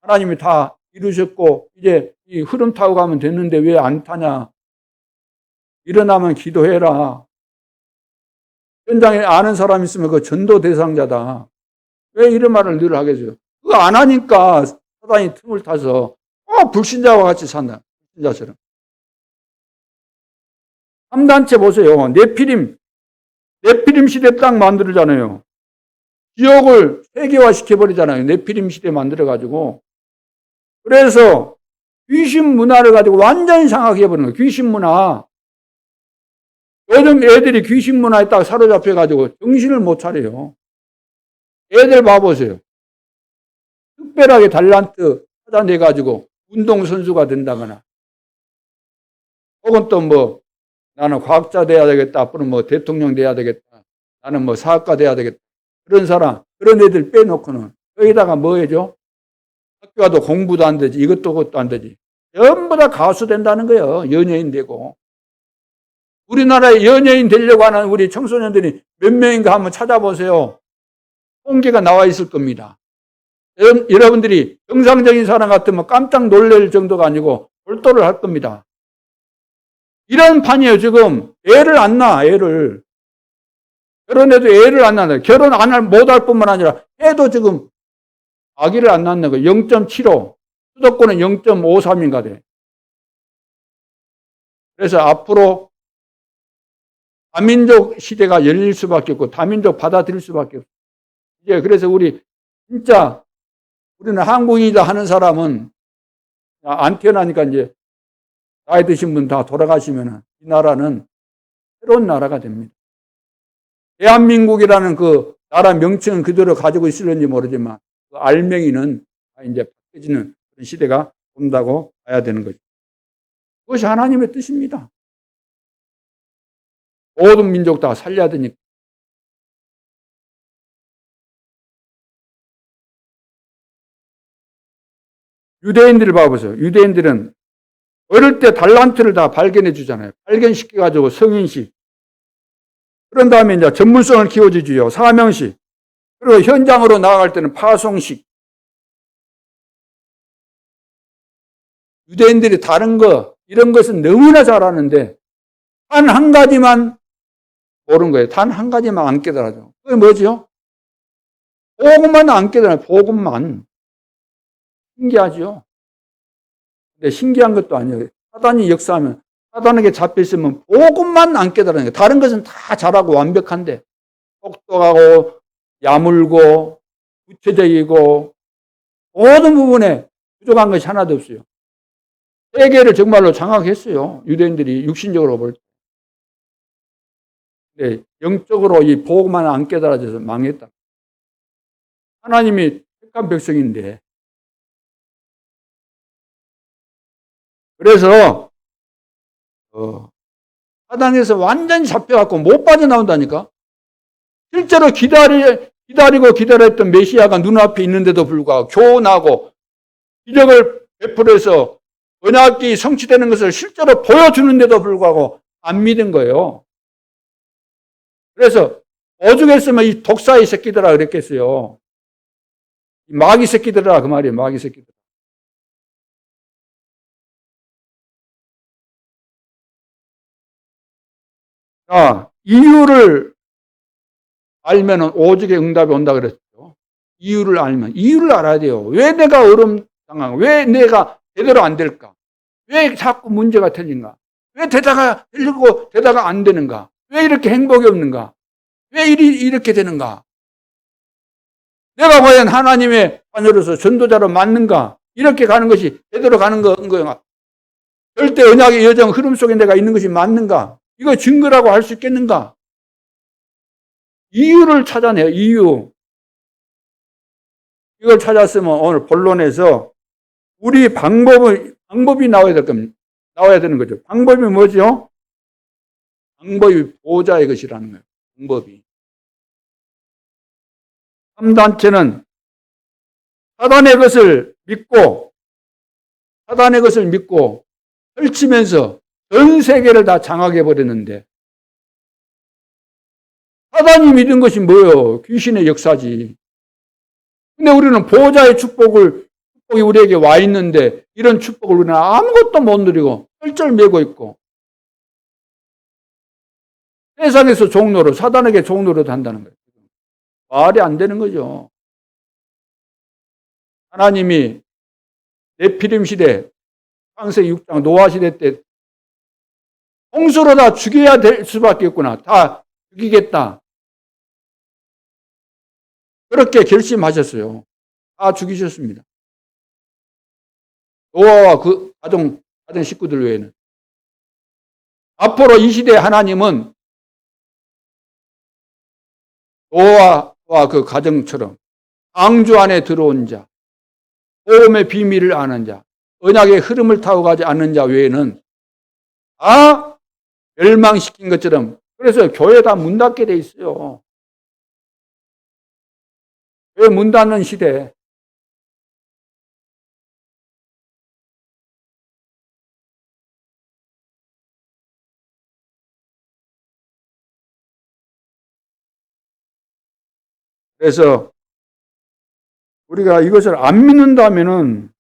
하나님이 다 이루셨고 이제 이 흐름 타고 가면 됐는데 왜 안 타냐? 일어나면 기도해라. 현장에 아는 사람 있으면 그 전도 대상자다. 왜 이런 말을 늘 하겠어요? 그거 안 하니까 사단이 틈을 타서 불신자와 같이 산다. 불신자처럼. 3단체 보세요. 네피림 시대 딱 만들잖아요. 지역을 세계화 시켜버리잖아요. 네피림 시대 만들어가지고. 그래서 귀신 문화를 가지고 완전히 장악해버리는 거예요. 귀신 문화. 요즘 애들이 귀신 문화에 딱 사로잡혀가지고 정신을 못 차려요. 애들 봐보세요. 특별하게 달란트 찾아내가지고 운동선수가 된다거나 혹은 또 뭐 나는 과학자 돼야 되겠다. 앞으로 뭐 대통령 돼야 되겠다. 나는 뭐 사학가 돼야 되겠다. 그런 사람, 그런 애들 빼놓고는 여기다가 뭐 해줘? 학교 가도 공부도 안 되지. 이것도 그것도 안 되지. 전부 다 가수 된다는 거예요. 연예인 되고. 우리나라에 연예인 되려고 하는 우리 청소년들이 몇 명인가 한번 찾아보세요. 통계가 나와 있을 겁니다. 여러분들이 정상적인 사람 같으면 깜짝 놀랄 정도가 아니고 골도를 할 겁니다. 이런 판이에요, 지금. 애를 안 낳아, 애를. 결혼해도 애를 안 낳아. 결혼 못할 뿐만 아니라 해도 지금 아기를 안 낳는 거예요. 0.75. 수도권은 0.53인가 돼. 그래서 앞으로 다민족 시대가 열릴 수밖에 없고 다민족 받아들일 수밖에 없어요. 이제 그래서 진짜 우리는 한국인이다 하는 사람은 안 태어나니까 이제 나이 드신 분 다 돌아가시면 이 나라는 새로운 나라가 됩니다. 대한민국이라는 그 나라 명칭은 그대로 가지고 있을는지 모르지만 그 알맹이는 이제 바뀌어지는 그런 시대가 온다고 봐야 되는 거죠. 그것이 하나님의 뜻입니다. 모든 민족 다 살려야 되니까. 유대인들을 봐보세요. 유대인들은 어릴 때 달란트를 다 발견해 주잖아요. 발견시켜가지고 성인식. 그런 다음에 이제 전문성을 키워주지요. 사명식. 그리고 현장으로 나아갈 때는 파송식. 유대인들이 다른 거, 이런 것은 너무나 잘하는데, 단 한 가지만 모르는 거예요. 단 한 가지만 안 깨달아요. 그게 뭐죠? 복음만 안 깨달아요. 복음만. 신기하죠? 근데 신기한 것도 아니에요. 사단이 역사하면, 사단에게 잡혀있으면 복음만 안 깨달아요. 다른 것은 다 잘하고 완벽한데, 똑똑하고, 야물고, 구체적이고, 모든 부분에 부족한 것이 하나도 없어요. 세계를 정말로 장악했어요. 유대인들이 육신적으로 볼 때. 네, 영적으로 이 복음만 안 깨달아져서 망했다. 하나님이 택한 백성인데. 그래서 사단에서 완전히 잡혀갖고 못 빠져나온다니까. 실제로 기다리고 기다렸던 메시아가 눈앞에 있는데도 불구하고 교훈하고 기적을 베풀어서 언약이 성취되는 것을 실제로 보여주는데도 불구하고 안 믿은 거예요. 그래서 오죽했으면 이 독사의 새끼들아 그랬겠어요. 이 마귀 새끼들아 그 말이에요. 마귀 새끼들. 자, 이유를 알면은 오직의 응답이 온다 그랬죠. 이유를 알면, 이유를 알아야 돼요. 왜 내가 어려움 당한, 왜 내가 제대로 안 될까? 왜 자꾸 문제가 터진가? 왜 되다가 되려고 되다가 안 되는가? 왜 이렇게 행복이 없는가? 왜 이렇게 되는가? 내가 과연 하나님의 자녀로서 전도자로 맞는가? 이렇게 가는 것이 제대로 가는 거인가? 절대 언약의 여정 흐름 속에 내가 있는 것이 맞는가? 이거 증거라고 할 수 있겠는가? 이유를 찾아내요. 이유. 이걸 찾았으면 오늘 본론에서 우리 방법이 나와야 될 겁니다. 나와야 되는 거죠. 방법이 뭐죠? 방법이 보호자의 것이라는 거예요. 방법이. 3단체는 사단의 것을 믿고 펼치면서 전 세계를 다 장악해 버렸는데, 사단이 믿은 것이 뭐예요? 귀신의 역사지. 근데 우리는 보호자의 축복이 우리에게 와 있는데, 이런 축복을 우리는 아무것도 못 누리고 쩔쩔매고 있고, 세상에서 종로로, 사단에게 종로로 한다는 거예요. 말이 안 되는 거죠. 하나님이 네피림 시대, 창세기 6장 노아 시대 때 홍수로 다 죽여야 될 수밖에 없구나. 다 죽이겠다. 그렇게 결심하셨어요. 다 죽이셨습니다. 노아와 그 가정 식구들 외에는. 앞으로 이 시대에 하나님은 노아와 그 가정처럼 방주 안에 들어온 자, 보험의 비밀을 아는 자, 언약의 흐름을 타고 가지 않는 자 외에는 다 멸망시킨 것처럼, 그래서 교회 다 문 닫게 돼 있어요. 왜 문 닫는 시대? 그래서 우리가 이것을 안 믿는다면은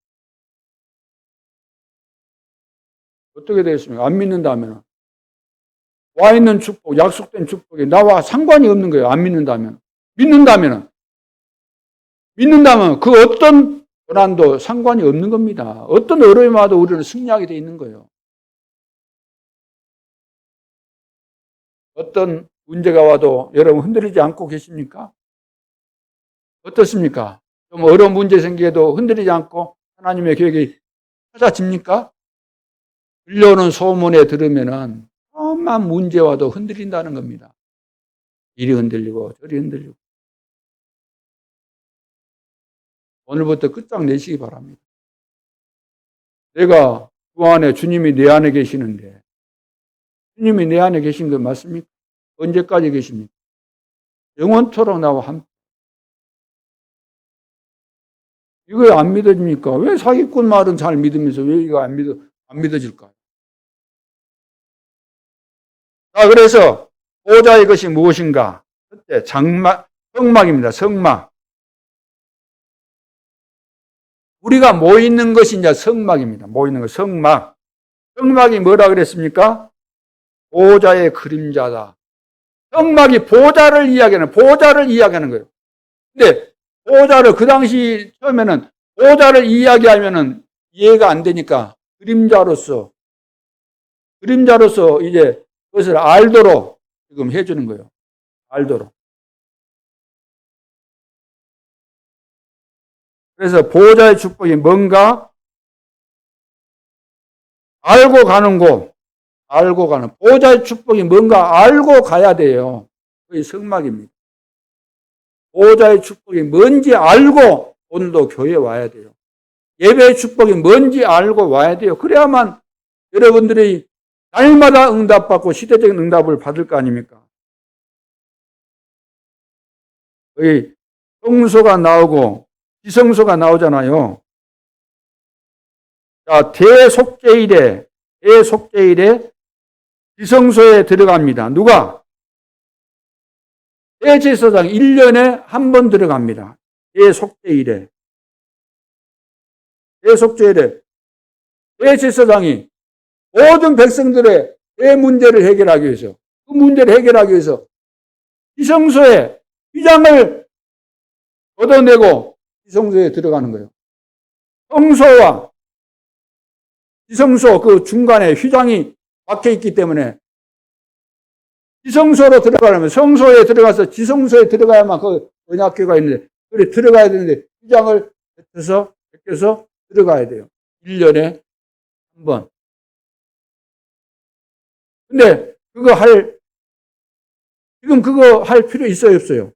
어떻게 되겠습니까? 안 믿는다면 와 있는 축복, 약속된 축복이 나와 상관이 없는 거예요. 안 믿는다면. 믿는다면 그 어떤 고난도 상관이 없는 겁니다. 어떤 어려움이 와도 우리는 승리하게 돼 있는 거예요. 어떤 문제가 와도 여러분 흔들리지 않고 계십니까? 어떻습니까? 좀 어려운 문제 생기게도 흔들리지 않고 하나님의 계획이 찾아집니까? 들려오는 소문에 들으면은 조금만 문제 와도 흔들린다는 겁니다. 이리 흔들리고 저리 흔들리고. 오늘부터 끝장내시기 바랍니다. 내가 주 안에, 주님이 내 안에 계시는데, 주님이 내 안에 계신 거 맞습니까? 언제까지 계십니까? 영원토록 나와 함께. 이거 안 믿어집니까? 왜 사기꾼 말은 잘 믿으면서 왜 이거 안 믿어질까요? 자, 그래서 보호자의 것이 무엇인가? 첫째, 성막입니다. 성막. 우리가 모이는 것이 이제 성막입니다. 모이는 것, 성막. 성막이 뭐라 그랬습니까? 보호자의 그림자다. 성막이 보호자를 이야기하는 거예요. 근데 보호자를 그 당시 처음에는 보호자를 이야기하면은 이해가 안 되니까 그림자로서 이제 그것을 알도록 지금 해주는 거예요. 알도록. 그래서 보호자의 축복이 뭔가 알고 가는 보호자의 축복이 뭔가 알고 가야 돼요. 그게 성막입니다. 보호자의 축복이 뭔지 알고 오늘도 교회에 와야 돼요. 예배의 축복이 뭔지 알고 와야 돼요. 그래야만 여러분들이 날마다 응답받고 시대적인 응답을 받을 거 아닙니까? 거의 성소가 나오고 지성소가 나오잖아요. 자, 대속죄일에 지성소에 들어갑니다. 누가? 대제사장 1년에 한 번 들어갑니다. 대속죄일에 대제사장이 모든 백성들의 대문제를 해결하기 위해서 그 문제를 해결하기 위해서 지성소에 휘장을 걷어내고 지성소에 들어가는 거예요. 성소와 지성소 그 중간에 휘장이 박혀 있기 때문에 지성소로 들어가려면 성소에 들어가서 지성소에 들어가야만 그 언약궤가 있는데 그래 들어가야 되는데 휘장을 벗겨서 들어가야 돼요. 1년에 한 번. 근데 지금 그거 할 필요 있어요, 없어요?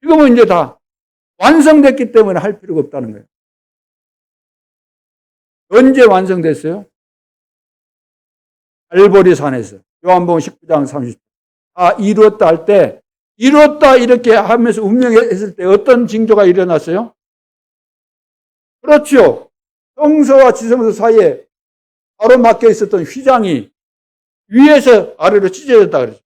지금은 이제 다 완성됐기 때문에 할 필요가 없다는 거예요. 언제 완성됐어요? 갈보리산에서. 요한복음 19장 30절. 아, 이루었다 할 때, 이루었다 이렇게 하면서 운명했을 때 어떤 징조가 일어났어요? 그렇죠. 성소와 지성소 사이에 바로 막혀 있었던 휘장이 위에서 아래로 찢어졌다 그러죠.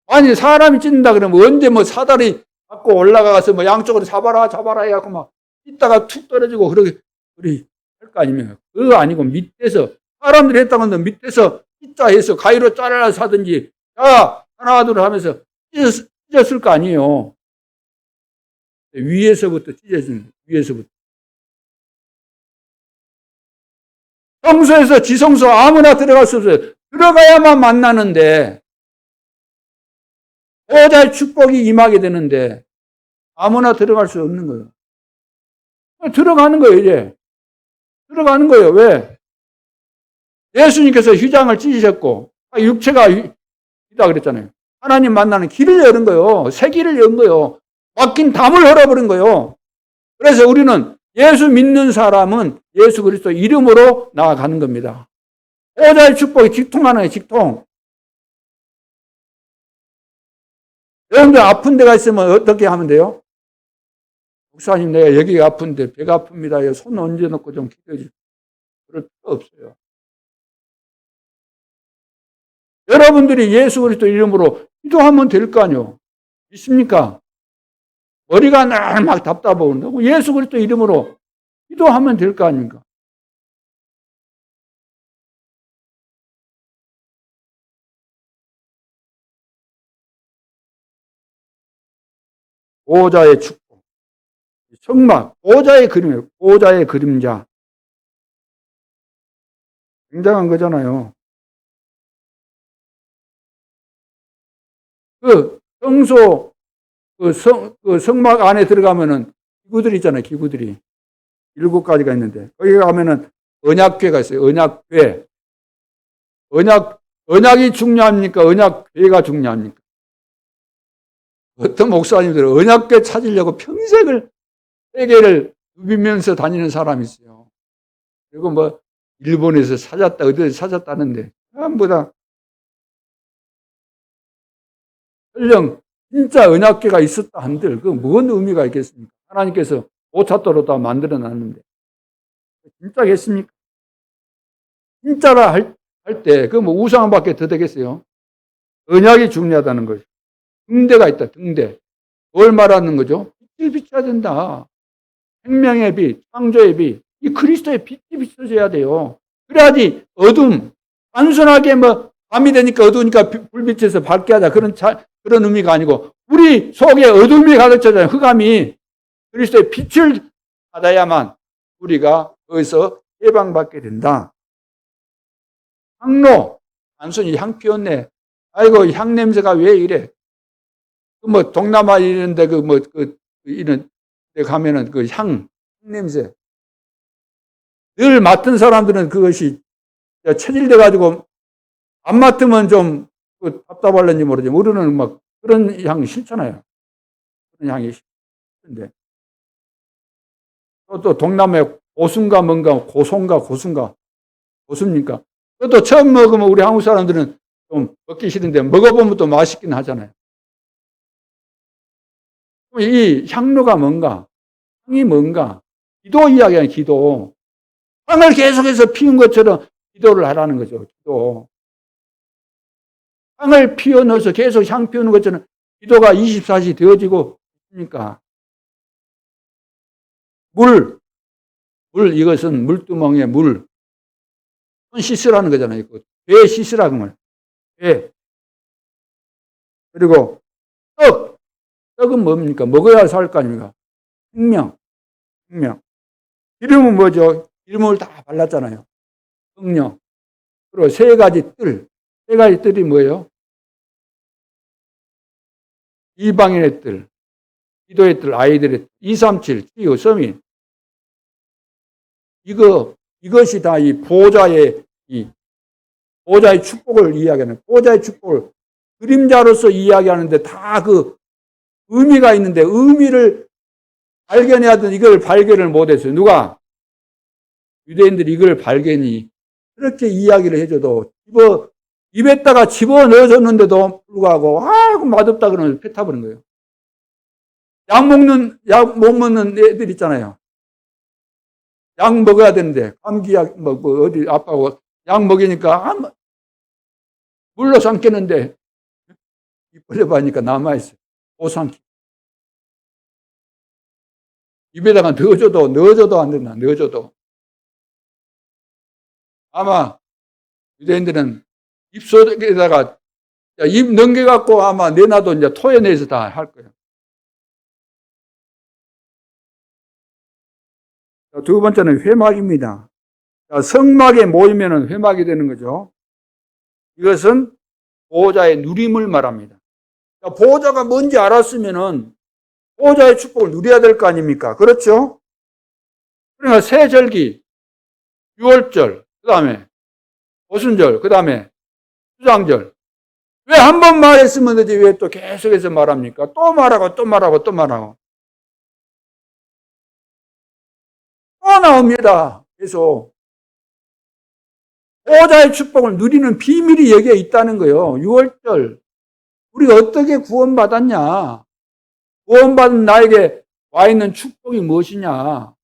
아니, 사람이 찢는다 그러면 언제 뭐 사다리 갖고 올라가서 뭐 양쪽으로 잡아라 해갖고 막 찢다가 툭 떨어지고 그러게, 할 거 아니면. 그거 아니고 밑에서, 사람들이 했다고 하면 밑에서 찢자 해서 가위로 잘라서 하든지, 야, 하나, 둘 하면서 찢었을 거 아니에요. 위에서부터 찢어지는, 위에서부터. 성소에서 지성소 아무나 들어갈 수 없어요. 들어가야만 만나는데, 보호자의 축복이 임하게 되는데, 아무나 들어갈 수 없는 거예요. 들어가는 거예요, 이제. 들어가는 거예요. 왜? 예수님께서 휘장을 찢으셨고, 육체가 있다 그랬잖아요. 하나님 만나는 길을 여는 거예요. 새 길을 연 거예요. 막힌 담을 열어버린 거예요. 그래서 우리는 예수 믿는 사람은 예수 그리스도 이름으로 나아가는 겁니다. 보호자의 축복이 직통하는 거예요, 직통. 여러분들 아픈 데가 있으면 어떻게 하면 돼요? 목사님, 내가 여기가 아픈데 배가 아픕니다. 손 얹어 놓고 좀 기도해 주세요. 그럴 필요 없어요. 여러분들이 예수 그리스도 이름으로 기도하면 될 거 아니에요. 있습니까? 머리가 날 막 답답하고 예수 그리스도 이름으로 기도하면 될 거 아닙니까? 보호자의 축복, 성막, 보호자의 그림이에요. 보호자의 그림자. 굉장한 거잖아요. 그 성소, 그 성막 안에 들어가면은 기구들이 있잖아요, 기구들이. 7가지가 있는데, 거기 가면은 언약궤가 있어요, 언약궤. 언약이 중요합니까? 언약궤가 중요합니까? 어떤 목사님들은 언약궤 찾으려고 평생을 세계를 누비면서 다니는 사람이 있어요. 그리고 뭐, 일본에서 찾았다, 어디서 찾았다는데, 전부 다 설령 진짜 언약궤가 있었다 한들 그 뭔 의미가 있겠습니까? 하나님께서 오차도로 다 만들어 놨는데 진짜겠습니까? 진짜라 할 때 그 뭐 우상밖에 더 되겠어요? 언약이 중요하다는 거죠. 등대가 있다. 등대. 뭘 말하는 거죠? 빛을 비춰야 된다. 생명의 빛, 창조의 빛, 이 그리스도의 빛이 비춰져야 돼요. 그래야지 어둠, 단순하게 뭐 밤이 되니까 어두우니까 불빛에서 밝게 하자 그런 의미가 아니고 우리 속에 어둠이 가득차잖아요. 흑암이. 그리스도의 빛을 받아야만 우리가 거기서 해방받게 된다. 향로, 단순히 향 피웠네. 아이고 향 냄새가 왜 이래? 뭐 동남아 이런데 이런 데 가면은 그 향 냄새 늘 맡은 사람들은 그것이 체질돼 가지고 안 맡으면 좀 답답할는지 모르지만 우리는 막 그런 향이 싫잖아요. 그런 향이 싫은데 또 동남아에 고순가 뭔가 고수입니까? 그것도 처음 먹으면 우리 한국 사람들은 좀 먹기 싫은데 먹어보면 또 맛있긴 하잖아요. 이 향로가 뭔가? 향이 뭔가? 기도 이야기야, 기도. 향을 계속해서 피운 것처럼 기도를 하라는 거죠, 기도. 향을 피워 넣어서 계속 향 피우는 것처럼 기도가 24시 되어지고 있습니까? 물, 이것은 물두멍에 물. 손 씻으라는 거잖아요. 배 씻으라는 말. 회. 그리고 떡. 떡은 뭡니까? 먹어야 살 거 아닙니까? 생명. 생명. 기름은 뭐죠? 기름을 다 발랐잖아요. 성령. 그리고 세 가지 뜰. 세 가지 뜰이 뭐예요? 이방인의 뜰, 기도의 뜰, 아이들의 뜰, 237, 치유, 서민. 이것이 다 이 보호자의 축복을 이야기하는, 보호자의 축복을 그림자로서 이야기하는데 다 그 의미가 있는데 의미를 발견해야 되는 이걸 발견을 못했어요. 누가? 유대인들이 이걸 발견이 그렇게 이야기를 해줘도 입에다가 집어넣어줬는데도 불구하고 아이고 맛없다 그러면 배 타버린 거예요. 약 못 먹는 애들 있잖아요. 약 먹어야 되는데 감기약 어디 아파하고 약 먹이니까 물로 삼켰는데 입버려 봐니까 남아있어요. 못 삼키. 입에다가 넣어줘도 안 된다. 넣어줘도. 아마 유대인들은 입속에다가 입 넘겨갖고 아마 내놔도 이제 토해내서 다 할 거예요. 두 번째는 회막입니다. 성막에 모이면 회막이 되는 거죠. 이것은 보호자의 누림을 말합니다. 보호자가 뭔지 알았으면은 보호자의 축복을 누려야 될 거 아닙니까? 그렇죠? 그러니까 세절기, 유월절, 그 다음에 오순절, 그 다음에 수장절. 왜 한 번 말했으면 되지 왜 또 계속해서 말합니까? 또 말하고 또 말하고 또 말하고. 또 나옵니다. 계속. 보호자의 축복을 누리는 비밀이 여기에 있다는 거예요. 6월절. 우리가 어떻게 구원받았냐? 구원받은 나에게 와 있는 축복이 무엇이냐?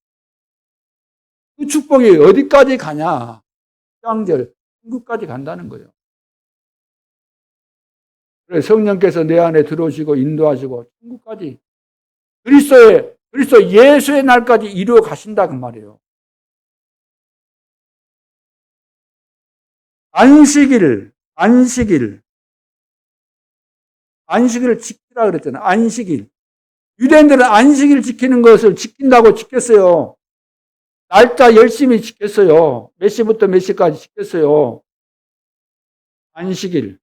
그 축복이 어디까지 가냐? 수장절, 천국까지 간다는 거예요. 그래서 성령께서 내 안에 들어오시고 인도하시고 천국까지 그리스도 예수의 날까지 이루어 가신다 그 말이에요. 안식일을 지키라 그랬잖아요. 안식일. 유대인들은 안식일 지키는 것을 지킨다고 지켰어요. 날짜 열심히 지켰어요. 몇 시부터 몇 시까지 지켰어요. 안식일.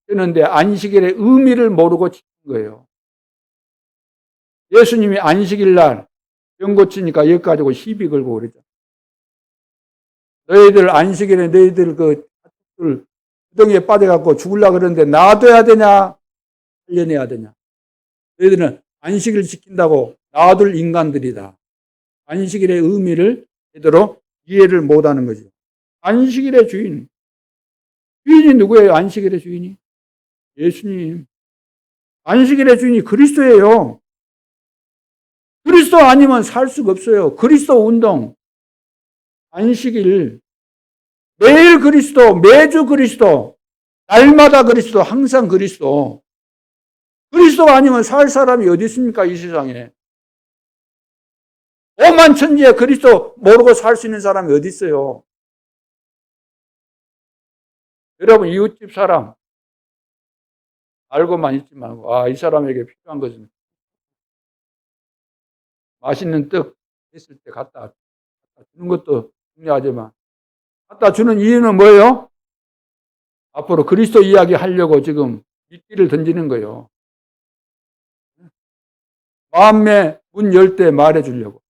그런데 안식일의 의미를 모르고 지킨 거예요. 예수님이 안식일 날 병 고치니까 여기 가지고 시비 걸고 그랬죠. 너희들 안식일에 너희들 그 구덩이에 빠져갖고 죽으려고 그러는데 놔둬야 되냐? 살려내야 되냐? 너희들은 안식일 지킨다고 놔둘 인간들이다. 안식일의 의미를 제대로 이해를 못하는 거죠. 안식일의 주인이 누구예요? 안식일의 주인이? 예수님. 안식일의 주인이 그리스도예요. 그리스도 아니면 살 수가 없어요. 그리스도 운동. 안식일. 매일 그리스도, 매주 그리스도, 날마다 그리스도, 항상 그리스도. 그리스도가 아니면 살 사람이 어디 있습니까? 이 세상에. 오만 천지에 그리스도 모르고 살 수 있는 사람이 어디 있어요? 여러분, 이웃집 사람 알고만 있지 말고 이 사람에게 필요한 것은 맛있는 떡 했을 때 갖다 주는 것도 중요하지만 갖다 주는 이유는 뭐예요? 앞으로 그리스도 이야기 하려고 지금 미끼를 던지는 거예요. 마음의 문 열 때 말해 주려고.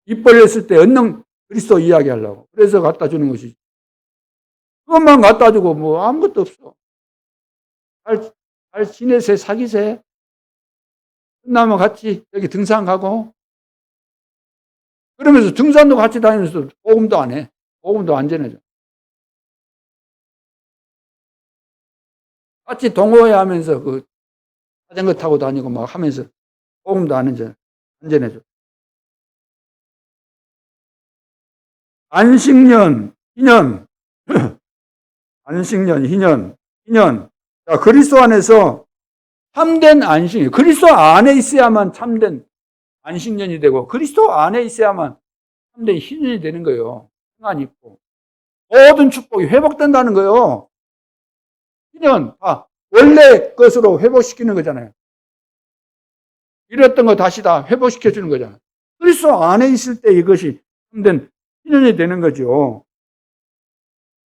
입 벌렸을 때 얼른 그리스도 이야기 하려고. 그래서 갖다 주는 것이지. 그것만 갖다 주고 뭐 아무것도 없어. 잘 지내세, 사귀세. 끝나면 같이 여기 등산 가고. 그러면서 등산도 같이 다니면서 복음도 안 해. 복음도 안 전해줘. 같이 동호회 하면서 그 자전거 타고 다니고 막 하면서 복음도 안 전해줘. 안식년, 희년. 안식년, 희년. 자, 그리스도 안에서 참된 안식년. 그리스도 안에 있어야만 참된 안식년이 되고, 그리스도 안에 있어야만 참된 희년이 되는 거예요. 평안이 있고. 모든 축복이 회복된다는 거예요. 희는 다 원래 것으로 회복시키는 거잖아요. 잃었던 거 다시 다 회복시켜주는 거잖아요. 그리스도 안에 있을 때 이것이 참된 희년이 되는 거죠.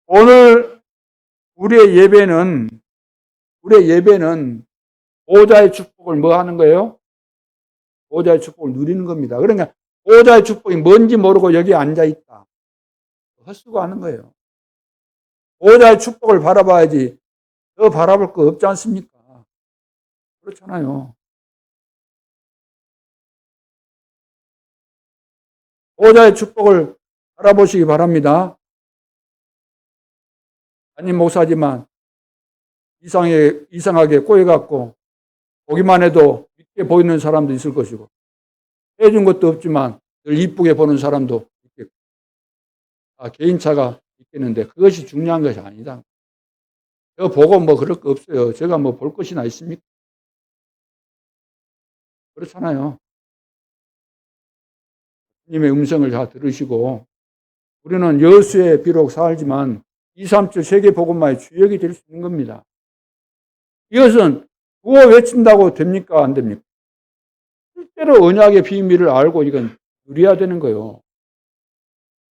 오늘 우리의 예배는 보호자의 축복을 뭐 하는 거예요? 보호자의 축복을 누리는 겁니다. 그러니까 보호자의 축복이 뭔지 모르고 여기 앉아있다. 헛수고하는 거예요. 보호자의 축복을 바라봐야지 더 바라볼 거 없지 않습니까? 그렇잖아요. 보호자의 축복을 바라보시기 바랍니다. 담임 목사지만 이상하게 꼬여갖고 보기만 해도 믿게 보이는 사람도 있을 것이고 해준 것도 없지만 늘 이쁘게 보는 사람도 있겠고 개인차가 있겠는데 그것이 중요한 것이 아니다. 저 보고 뭐 그럴 거 없어요. 제가 뭐 볼 것이나 있습니까? 그렇잖아요. 주님의 음성을 다 들으시고 우리는 여수에 비록 살지만 2, 3주 세계 복음화의 주역이 될 수 있는 겁니다. 이것은 구호 외친다고 됩니까? 안 됩니까? 실제로 언약의 비밀을 알고 이건 누려야 되는 거예요.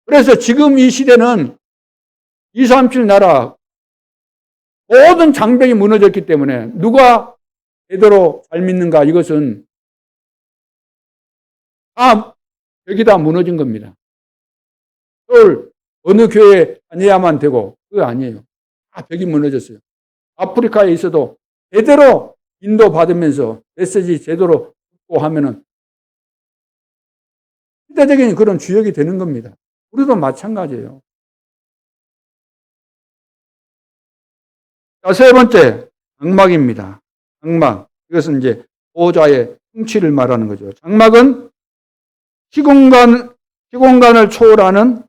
그래서 지금 이 시대는 237 나라 모든 장벽이 무너졌기 때문에 누가 제대로 잘 믿는가 이것은 다 벽이 다 무너진 겁니다. 서울 어느 교회에 다녀야만 되고 그거 아니에요. 다 벽이 무너졌어요. 아프리카에 있어도 제대로 인도받으면서 메시지 제대로 듣고 하면은 시대적인 그런 주역이 되는 겁니다. 우리도 마찬가지예요. 자, 세 번째, 장막입니다. 장막. 이것은 이제 보호자의 통치를 말하는 거죠. 장막은 시공간을 초월하는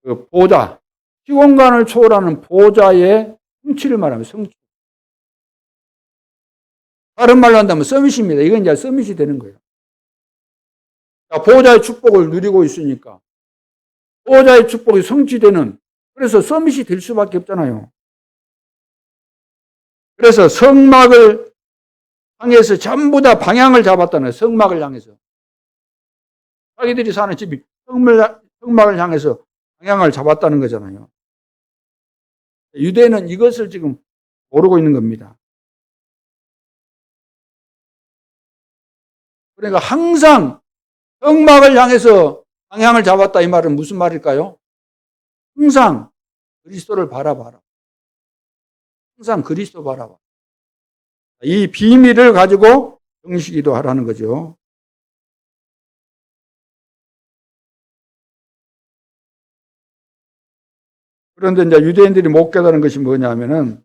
그 보호자, 시공간을 초월하는 보호자의 통치를 말하면 성취. 다른 말로 한다면 서밋입니다. 이건 이제 서밋이 되는 거예요. 자, 보호자의 축복을 누리고 있으니까 보호자의 축복이 성취되는 그래서 서밋이 될 수밖에 없잖아요. 그래서 성막을 향해서 전부 다 방향을 잡았다는 거예요. 성막을 향해서. 자기들이 사는 집이 성막을 향해서 방향을 잡았다는 거잖아요. 유대는 이것을 지금 모르고 있는 겁니다. 그러니까 항상 성막을 향해서 방향을 잡았다 이 말은 무슨 말일까요? 항상 그리스도를 바라봐라. 항상 그리스도 바라봐. 이 비밀을 가지고 정식기도 하라는 거죠. 그런데 이제 유대인들이 못 깨달은 것이 뭐냐면은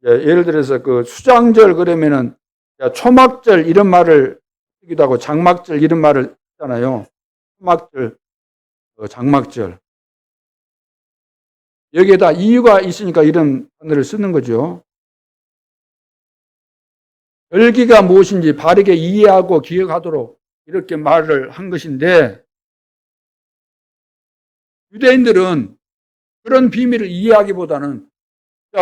예를 들어서 그 수장절 그러면은 초막절 이런 말을 쓰기도 하고 장막절 이런 말을 쓰잖아요. 초막절, 장막절. 여기에다 이유가 있으니까 이런 단어를 쓰는 거죠. 절기가 무엇인지 바르게 이해하고 기억하도록 이렇게 말을 한 것인데 유대인들은 그런 비밀을 이해하기보다는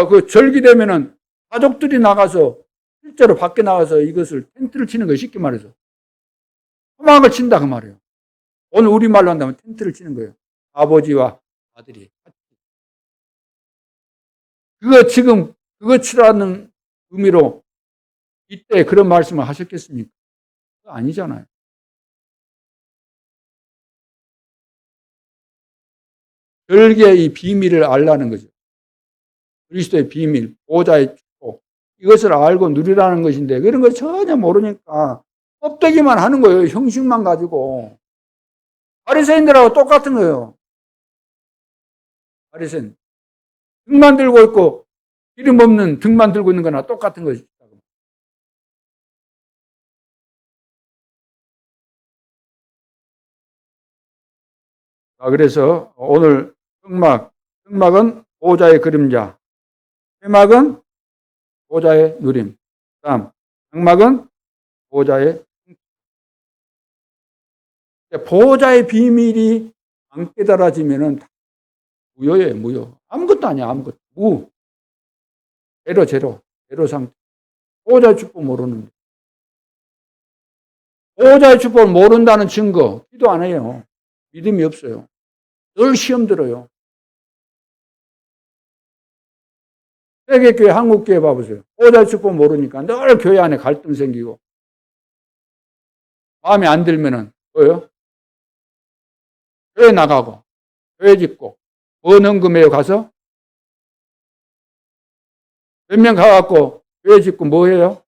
그 절기 되면은 가족들이 나가서 실제로 밖에 나가서 이것을 텐트를 치는 거예요. 쉽게 말해서. 토막을 친다 그 말이에요. 오늘 우리말로 한다면 텐트를 치는 거예요. 아버지와 아들이. 그거 치라는 의미로 이때 그런 말씀을 하셨겠습니까? 그거 아니잖아요. 별개의 이 비밀을 알라는 거죠. 그리스도의 비밀, 보호자의 축복. 이것을 알고 누리라는 것인데 그런 걸 전혀 모르니까 껍데기만 하는 거예요. 형식만 가지고. 바리새인들하고 똑같은 거예요. 바리새인. 등만 들고 있고 기름 없는 등만 들고 있는 거나 똑같은 것이죠. 그래서 오늘 성막은 보호자의 그림자, 회막은 보호자의 누림, 다음 장막은 보호자의 비밀이 안 깨달아지면은 무효예요, 무효. 아무것도 아니야, 아무것도. 제로 상태. 보호자의 축복 모르는데. 보호자의 축복을 모른다는 증거, 기도 안 해요. 믿음이 없어요. 늘 시험 들어요. 세계교회, 한국교회 봐보세요. 보호자의 축복 모르니까 늘 교회 안에 갈등 생기고, 마음에 안 들면은, 뭐예요? 교회 나가고, 교회 짓고, 뭐 헌금해요, 가서? 몇 명 가갖고, 교회 짓고 뭐 해요?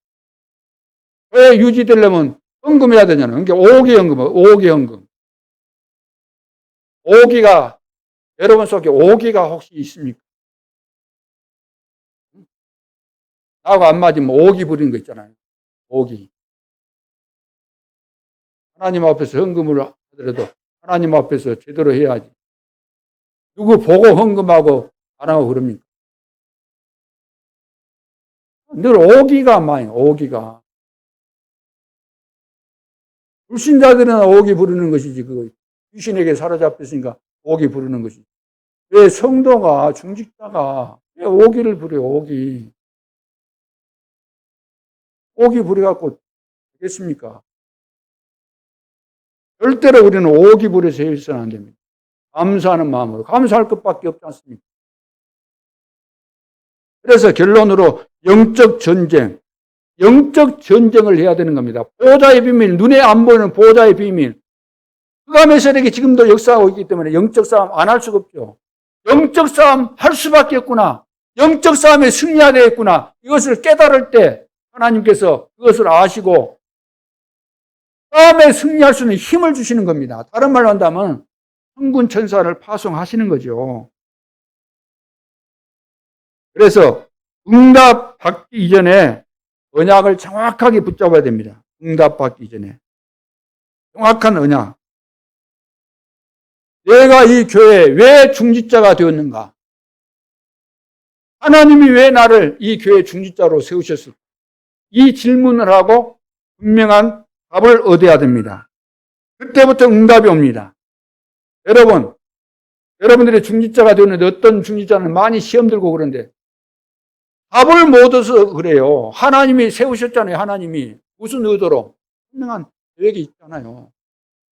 교회 유지되려면 헌금해야 되잖아요. 그러니까 5기 헌금, 5기 헌금. 5기가, 여러분 속에 5기가 혹시 있습니까? 나하고 안 맞으면 5기 부리는 거 있잖아요. 5기. 하나님 앞에서 헌금을 하더라도 하나님 앞에서 제대로 해야지. 누구 보고 헌금하고 안 하고 그럽니까? 늘 5기가 많아요. 5기가. 불신자들은 5기 부르는 것이지. 그거 귀신에게 사로잡혔으니까 5기 부르는 것이지. 왜 성도가, 중직자가 왜 5기를 부려요? 5기. 5기 부려갖고 되겠습니까? 절대로 우리는 5기 부려서 해서는 안 됩니다. 감사하는 마음으로. 감사할 것밖에 없지 않습니까? 그래서 결론으로 영적 전쟁을 해야 되는 겁니다. 보호자의 비밀, 눈에 안 보이는 보호자의 비밀. 흑암의 세력이 지금도 역사하고 있기 때문에 영적 싸움 안 할 수가 없죠. 영적 싸움 할 수밖에 없구나. 영적 싸움에 승리해야 되겠구나. 이것을 깨달을 때 하나님께서 그것을 아시고 싸움에 승리할 수 있는 힘을 주시는 겁니다. 다른 말로 한다면 천군 천사를 파송하시는 거죠. 그래서 응답 받기 이전에 언약을 정확하게 붙잡아야 됩니다. 응답 받기 이전에. 정확한 언약. 내가 이 교회에 왜 중직자가 되었는가? 하나님이 왜 나를 이 교회 중직자로 세우셨을까? 이 질문을 하고 분명한 답을 얻어야 됩니다. 그때부터 응답이 옵니다. 여러분들이 중직자가 되었는데 어떤 중직자는 많이 시험 들고 그런데 답을 못 얻어서 그래요. 하나님이 세우셨잖아요. 하나님이. 무슨 의도로? 분명한 계획이 있잖아요.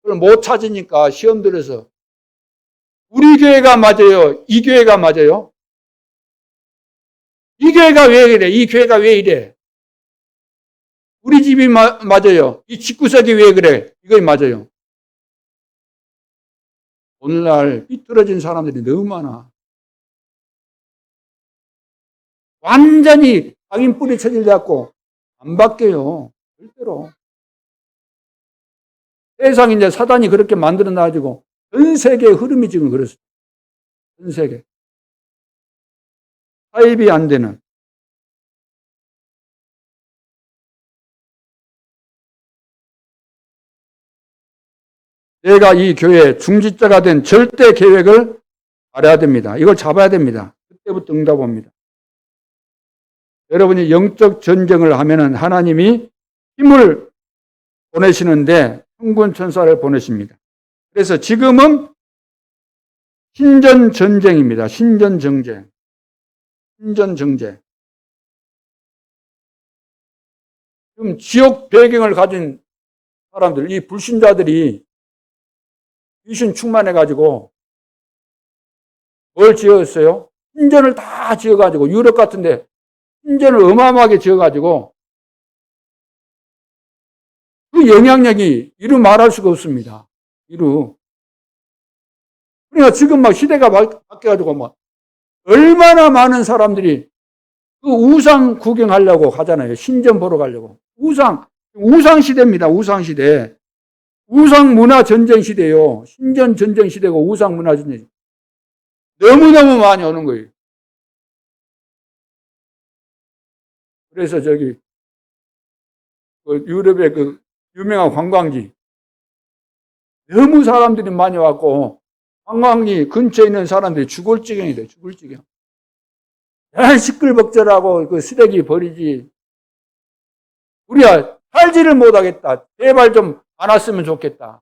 그걸 못 찾으니까 시험 들어서 우리 교회가 맞아요? 이 교회가 맞아요? 이 교회가 왜 이래? 이 교회가 왜 이래? 우리 집이 맞아요? 이 집구석이 왜 그래? 이거 맞아요. 오늘날 삐뚤어진 사람들이 너무 많아. 완전히 악인 뿌리 쳐질려갖고 안 바뀌어요. 절대로. 세상이 이제 사단이 그렇게 만들어놔가지고 전 세계의 흐름이 지금 그렇습니다. 전 세계. 타입이 안 되는. 내가 이 교회의 중직자가 된 절대 계획을 알아야 됩니다. 이걸 잡아야 됩니다. 그때부터 응답 옵니다. 여러분이 영적 전쟁을 하면은 하나님이 힘을 보내시는데 천군 천사를 보내십니다. 그래서 지금은 신전 전쟁입니다. 신전 정쟁. 신전 정쟁. 지금 지옥 배경을 가진 사람들, 이 불신자들이 귀신 충만해가지고 뭘 지었어요? 신전을 다 지어가지고 유럽 같은데 신전을 어마어마하게 지어가지고 그 영향력이 이루 말할 수가 없습니다. 이루. 그러니까 지금 막 시대가 바뀌어가지고 막 얼마나 많은 사람들이 그 우상 구경하려고 가잖아요. 신전 보러 가려고. 우상 시대입니다. 우상 시대. 우상 문화 전쟁 시대요. 신전 전쟁 시대고 우상 문화 전쟁. 너무너무 많이 오는 거예요. 그래서 저기 그 유럽의 그 유명한 관광지 너무 사람들이 많이 왔고 관광지 근처에 있는 사람들이 죽을 지경이 돼. 죽을 지경. 시끌벅적하고 그 쓰레기 버리지. 우리가 살지를 못하겠다. 제발 좀 안 왔으면 좋겠다.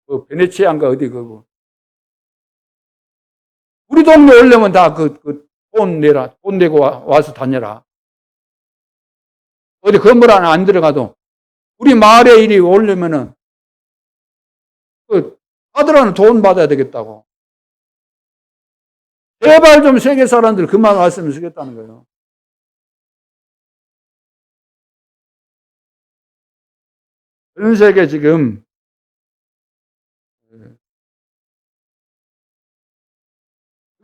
그 베네치아인가 어디 그거 우리 동네 오려면 다 돈 내라. 돈 내고 와서 다녀라. 어디 건물 안에 안 들어가도 우리 마을에 일이 오려면은 아들한테 돈 받아야 되겠다고. 제발 좀 세계 사람들 그만 왔으면 쓰겠다는 거예요. 전 세계 지금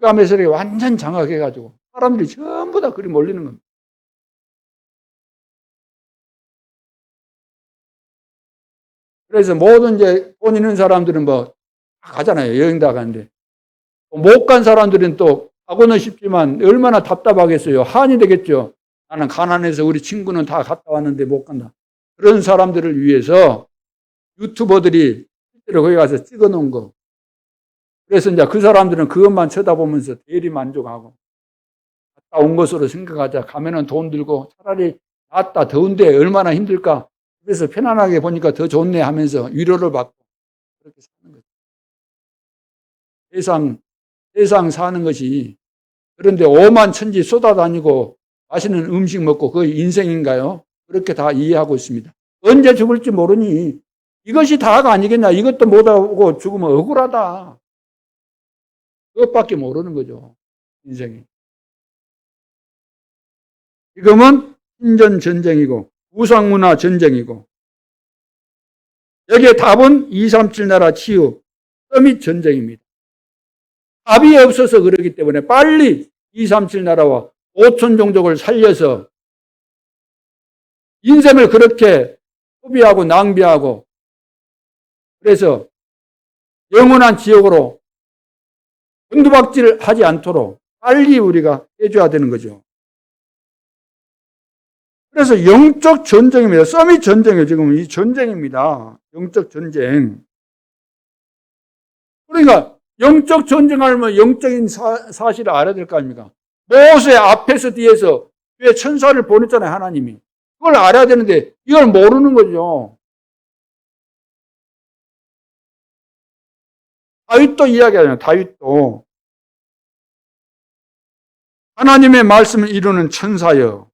흑암의 완전 장악해가지고 사람들이 전부 다 그리 몰리는 겁니다. 그래서 모든 이제 돈 있는 사람들은 뭐 가잖아요. 여행 다 가는데. 못 간 사람들은 또 가고는 싶지만 얼마나 답답하겠어요. 한이 되겠죠. 나는 가난해서 우리 친구는 다 갔다 왔는데 못 간다. 그런 사람들을 위해서 유튜버들이 실제로 거기 가서 찍어 놓은 거. 그래서 이제 그 사람들은 그것만 쳐다보면서 대리 만족하고 갔다 온 것으로 생각하자. 가면은 돈 들고 차라리 낫다. 더운데 얼마나 힘들까. 그래서 편안하게 보니까 더 좋네 하면서 위로를 받고 그렇게 사는 거죠. 세상 사는 것이 그런데 오만 천지 쏟아다니고 맛있는 음식 먹고 그게 인생인가요? 그렇게 다 이해하고 있습니다. 언제 죽을지 모르니 이것이 다가 아니겠냐. 이것도 못하고 죽으면 억울하다. 그것밖에 모르는 거죠. 인생이. 지금은 신전 전쟁이고 우상문화 전쟁이고 여기에 답은 237 나라 치유 서밋 전쟁입니다. 답이 없어서 그러기 때문에 빨리 237 나라와 5천 종족을 살려서 인생을 그렇게 소비하고 낭비하고 그래서 영원한 지옥으로 곤두박질 하지 않도록 빨리 우리가 해줘야 되는 거죠. 그래서 영적 전쟁입니다. 서밋 전쟁이에요. 지금 이 전쟁입니다. 영적 전쟁. 그러니까 영적 전쟁하려면 영적인 사실을 알아야 될 거 아닙니까? 모세 앞에서 뒤에서 왜 천사를 보냈잖아요. 하나님이. 그걸 알아야 되는데 이걸 모르는 거죠. 다윗도 이야기하잖아요. 다윗도. 하나님의 말씀을 이루는 천사여.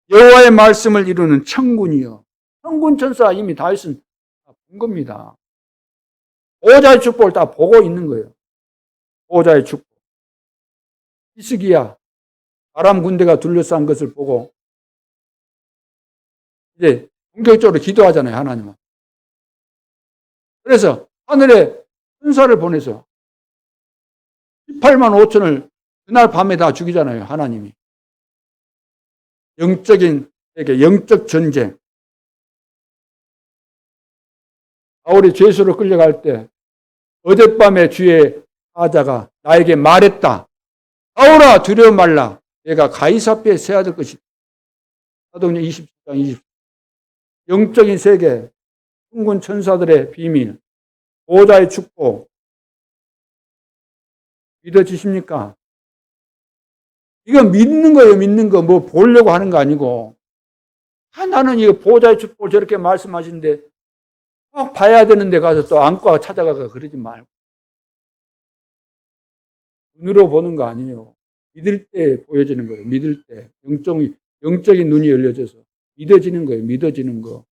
여호와의 말씀을 이루는 천군이여. 천군 천사 이미 다윗은 본 겁니다. 보호자의 축복을 다 보고 있는 거예요. 보호자의 축복. 히스기야 아람 군대가 둘러싼 것을 보고 이제 본격적으로 기도하잖아요. 하나님은. 그래서 하늘에 천사를 보내서 18만 5천을 그날 밤에 다 죽이잖아요. 하나님이. 영적인 세계, 영적 전쟁. 바울이 죄수로 끌려갈 때 어젯밤에 주의 사자가 나에게 말했다. 바울아 두려워 말라. 내가 가이사뼈에 세야 될 것이다. 사도행전 27장 20. 영적인 세계, 천군 천사들의 비밀, 보호자의 축복. 믿어지십니까? 이거 믿는 거예요. 믿는 거. 뭐 보려고 하는 거 아니고. 나는 이거 보호자의 축복을 저렇게 말씀하시는데 꼭 봐야 되는데 가서 또 안과 찾아가서 그러지 말고. 눈으로 보는 거 아니에요. 믿을 때 보여지는 거예요. 믿을 때. 영적인 눈이 열려져서. 믿어지는 거예요. 믿어지는 거.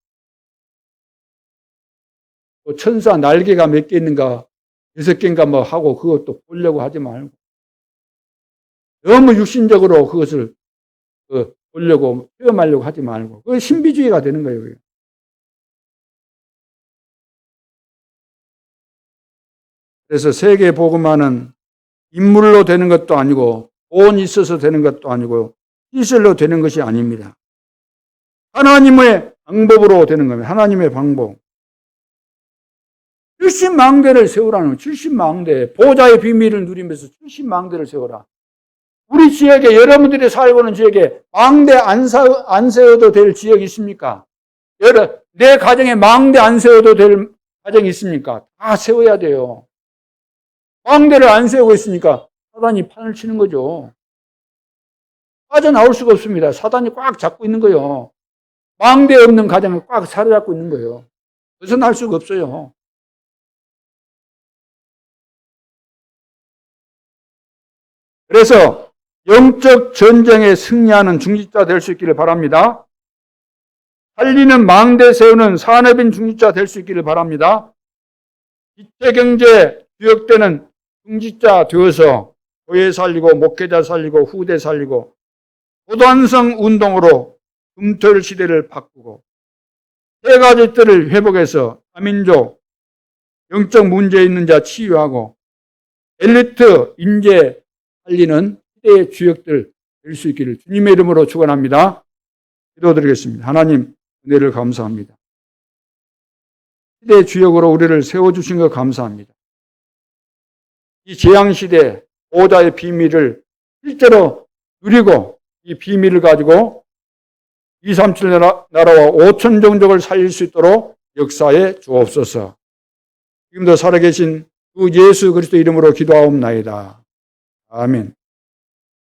또 천사 날개가 몇 개 있는가, 6개인가 뭐 하고 그것도 보려고 하지 말고. 너무 육신적으로 그것을 보려고, 체험하려고 하지 말고. 그게 신비주의가 되는 거예요. 그래서 세계 복음화는 인물로 되는 것도 아니고 돈 있어서 되는 것도 아니고 시설로 되는 것이 아닙니다. 하나님의 방법으로 되는 겁니다. 하나님의 방법. 70망대를 세우라는 거예요. 70망대. 보호자의 비밀을 누리면서 70망대를 세워라. 우리 지역에 여러분들이 살고 있는 지역에 망대 안 세워도 될 지역이 있습니까? 내 가정에 망대 안 세워도 될 가정이 있습니까? 다 세워야 돼요. 망대를 안 세우고 있으니까 사단이 판을 치는 거죠. 빠져나올 수가 없습니다. 사단이 꽉 잡고 있는 거예요. 망대 없는 가정을 꽉 사로잡고 있는 거예요. 벗어날 수가 없어요. 그래서 영적 전쟁에 승리하는 중직자 될 수 있기를 바랍니다. 살리는 망대 세우는 산업인 중직자 될 수 있기를 바랍니다. 지체경제 주역되는 중직자 되어서 교회 살리고 목회자 살리고 후대 살리고 도단성 운동으로 금토일 시대를 바꾸고 세 가지 뜰을 회복해서 다민족 영적 문제 있는 자 치유하고 엘리트 인재 살리는 시대의 주역들 될 수 있기를 주님의 이름으로 축원합니다. 기도드리겠습니다. 하나님 은혜를 감사합니다. 시대의 주역으로 우리를 세워주신 것 감사합니다. 이 재앙시대 보호자의 비밀을 실제로 누리고 이 비밀을 가지고 237 나라와 5천 종족을 살릴 수 있도록 역사에 주옵소서. 지금도 살아계신 그 예수 그리스도 이름으로 기도하옵나이다. 아멘.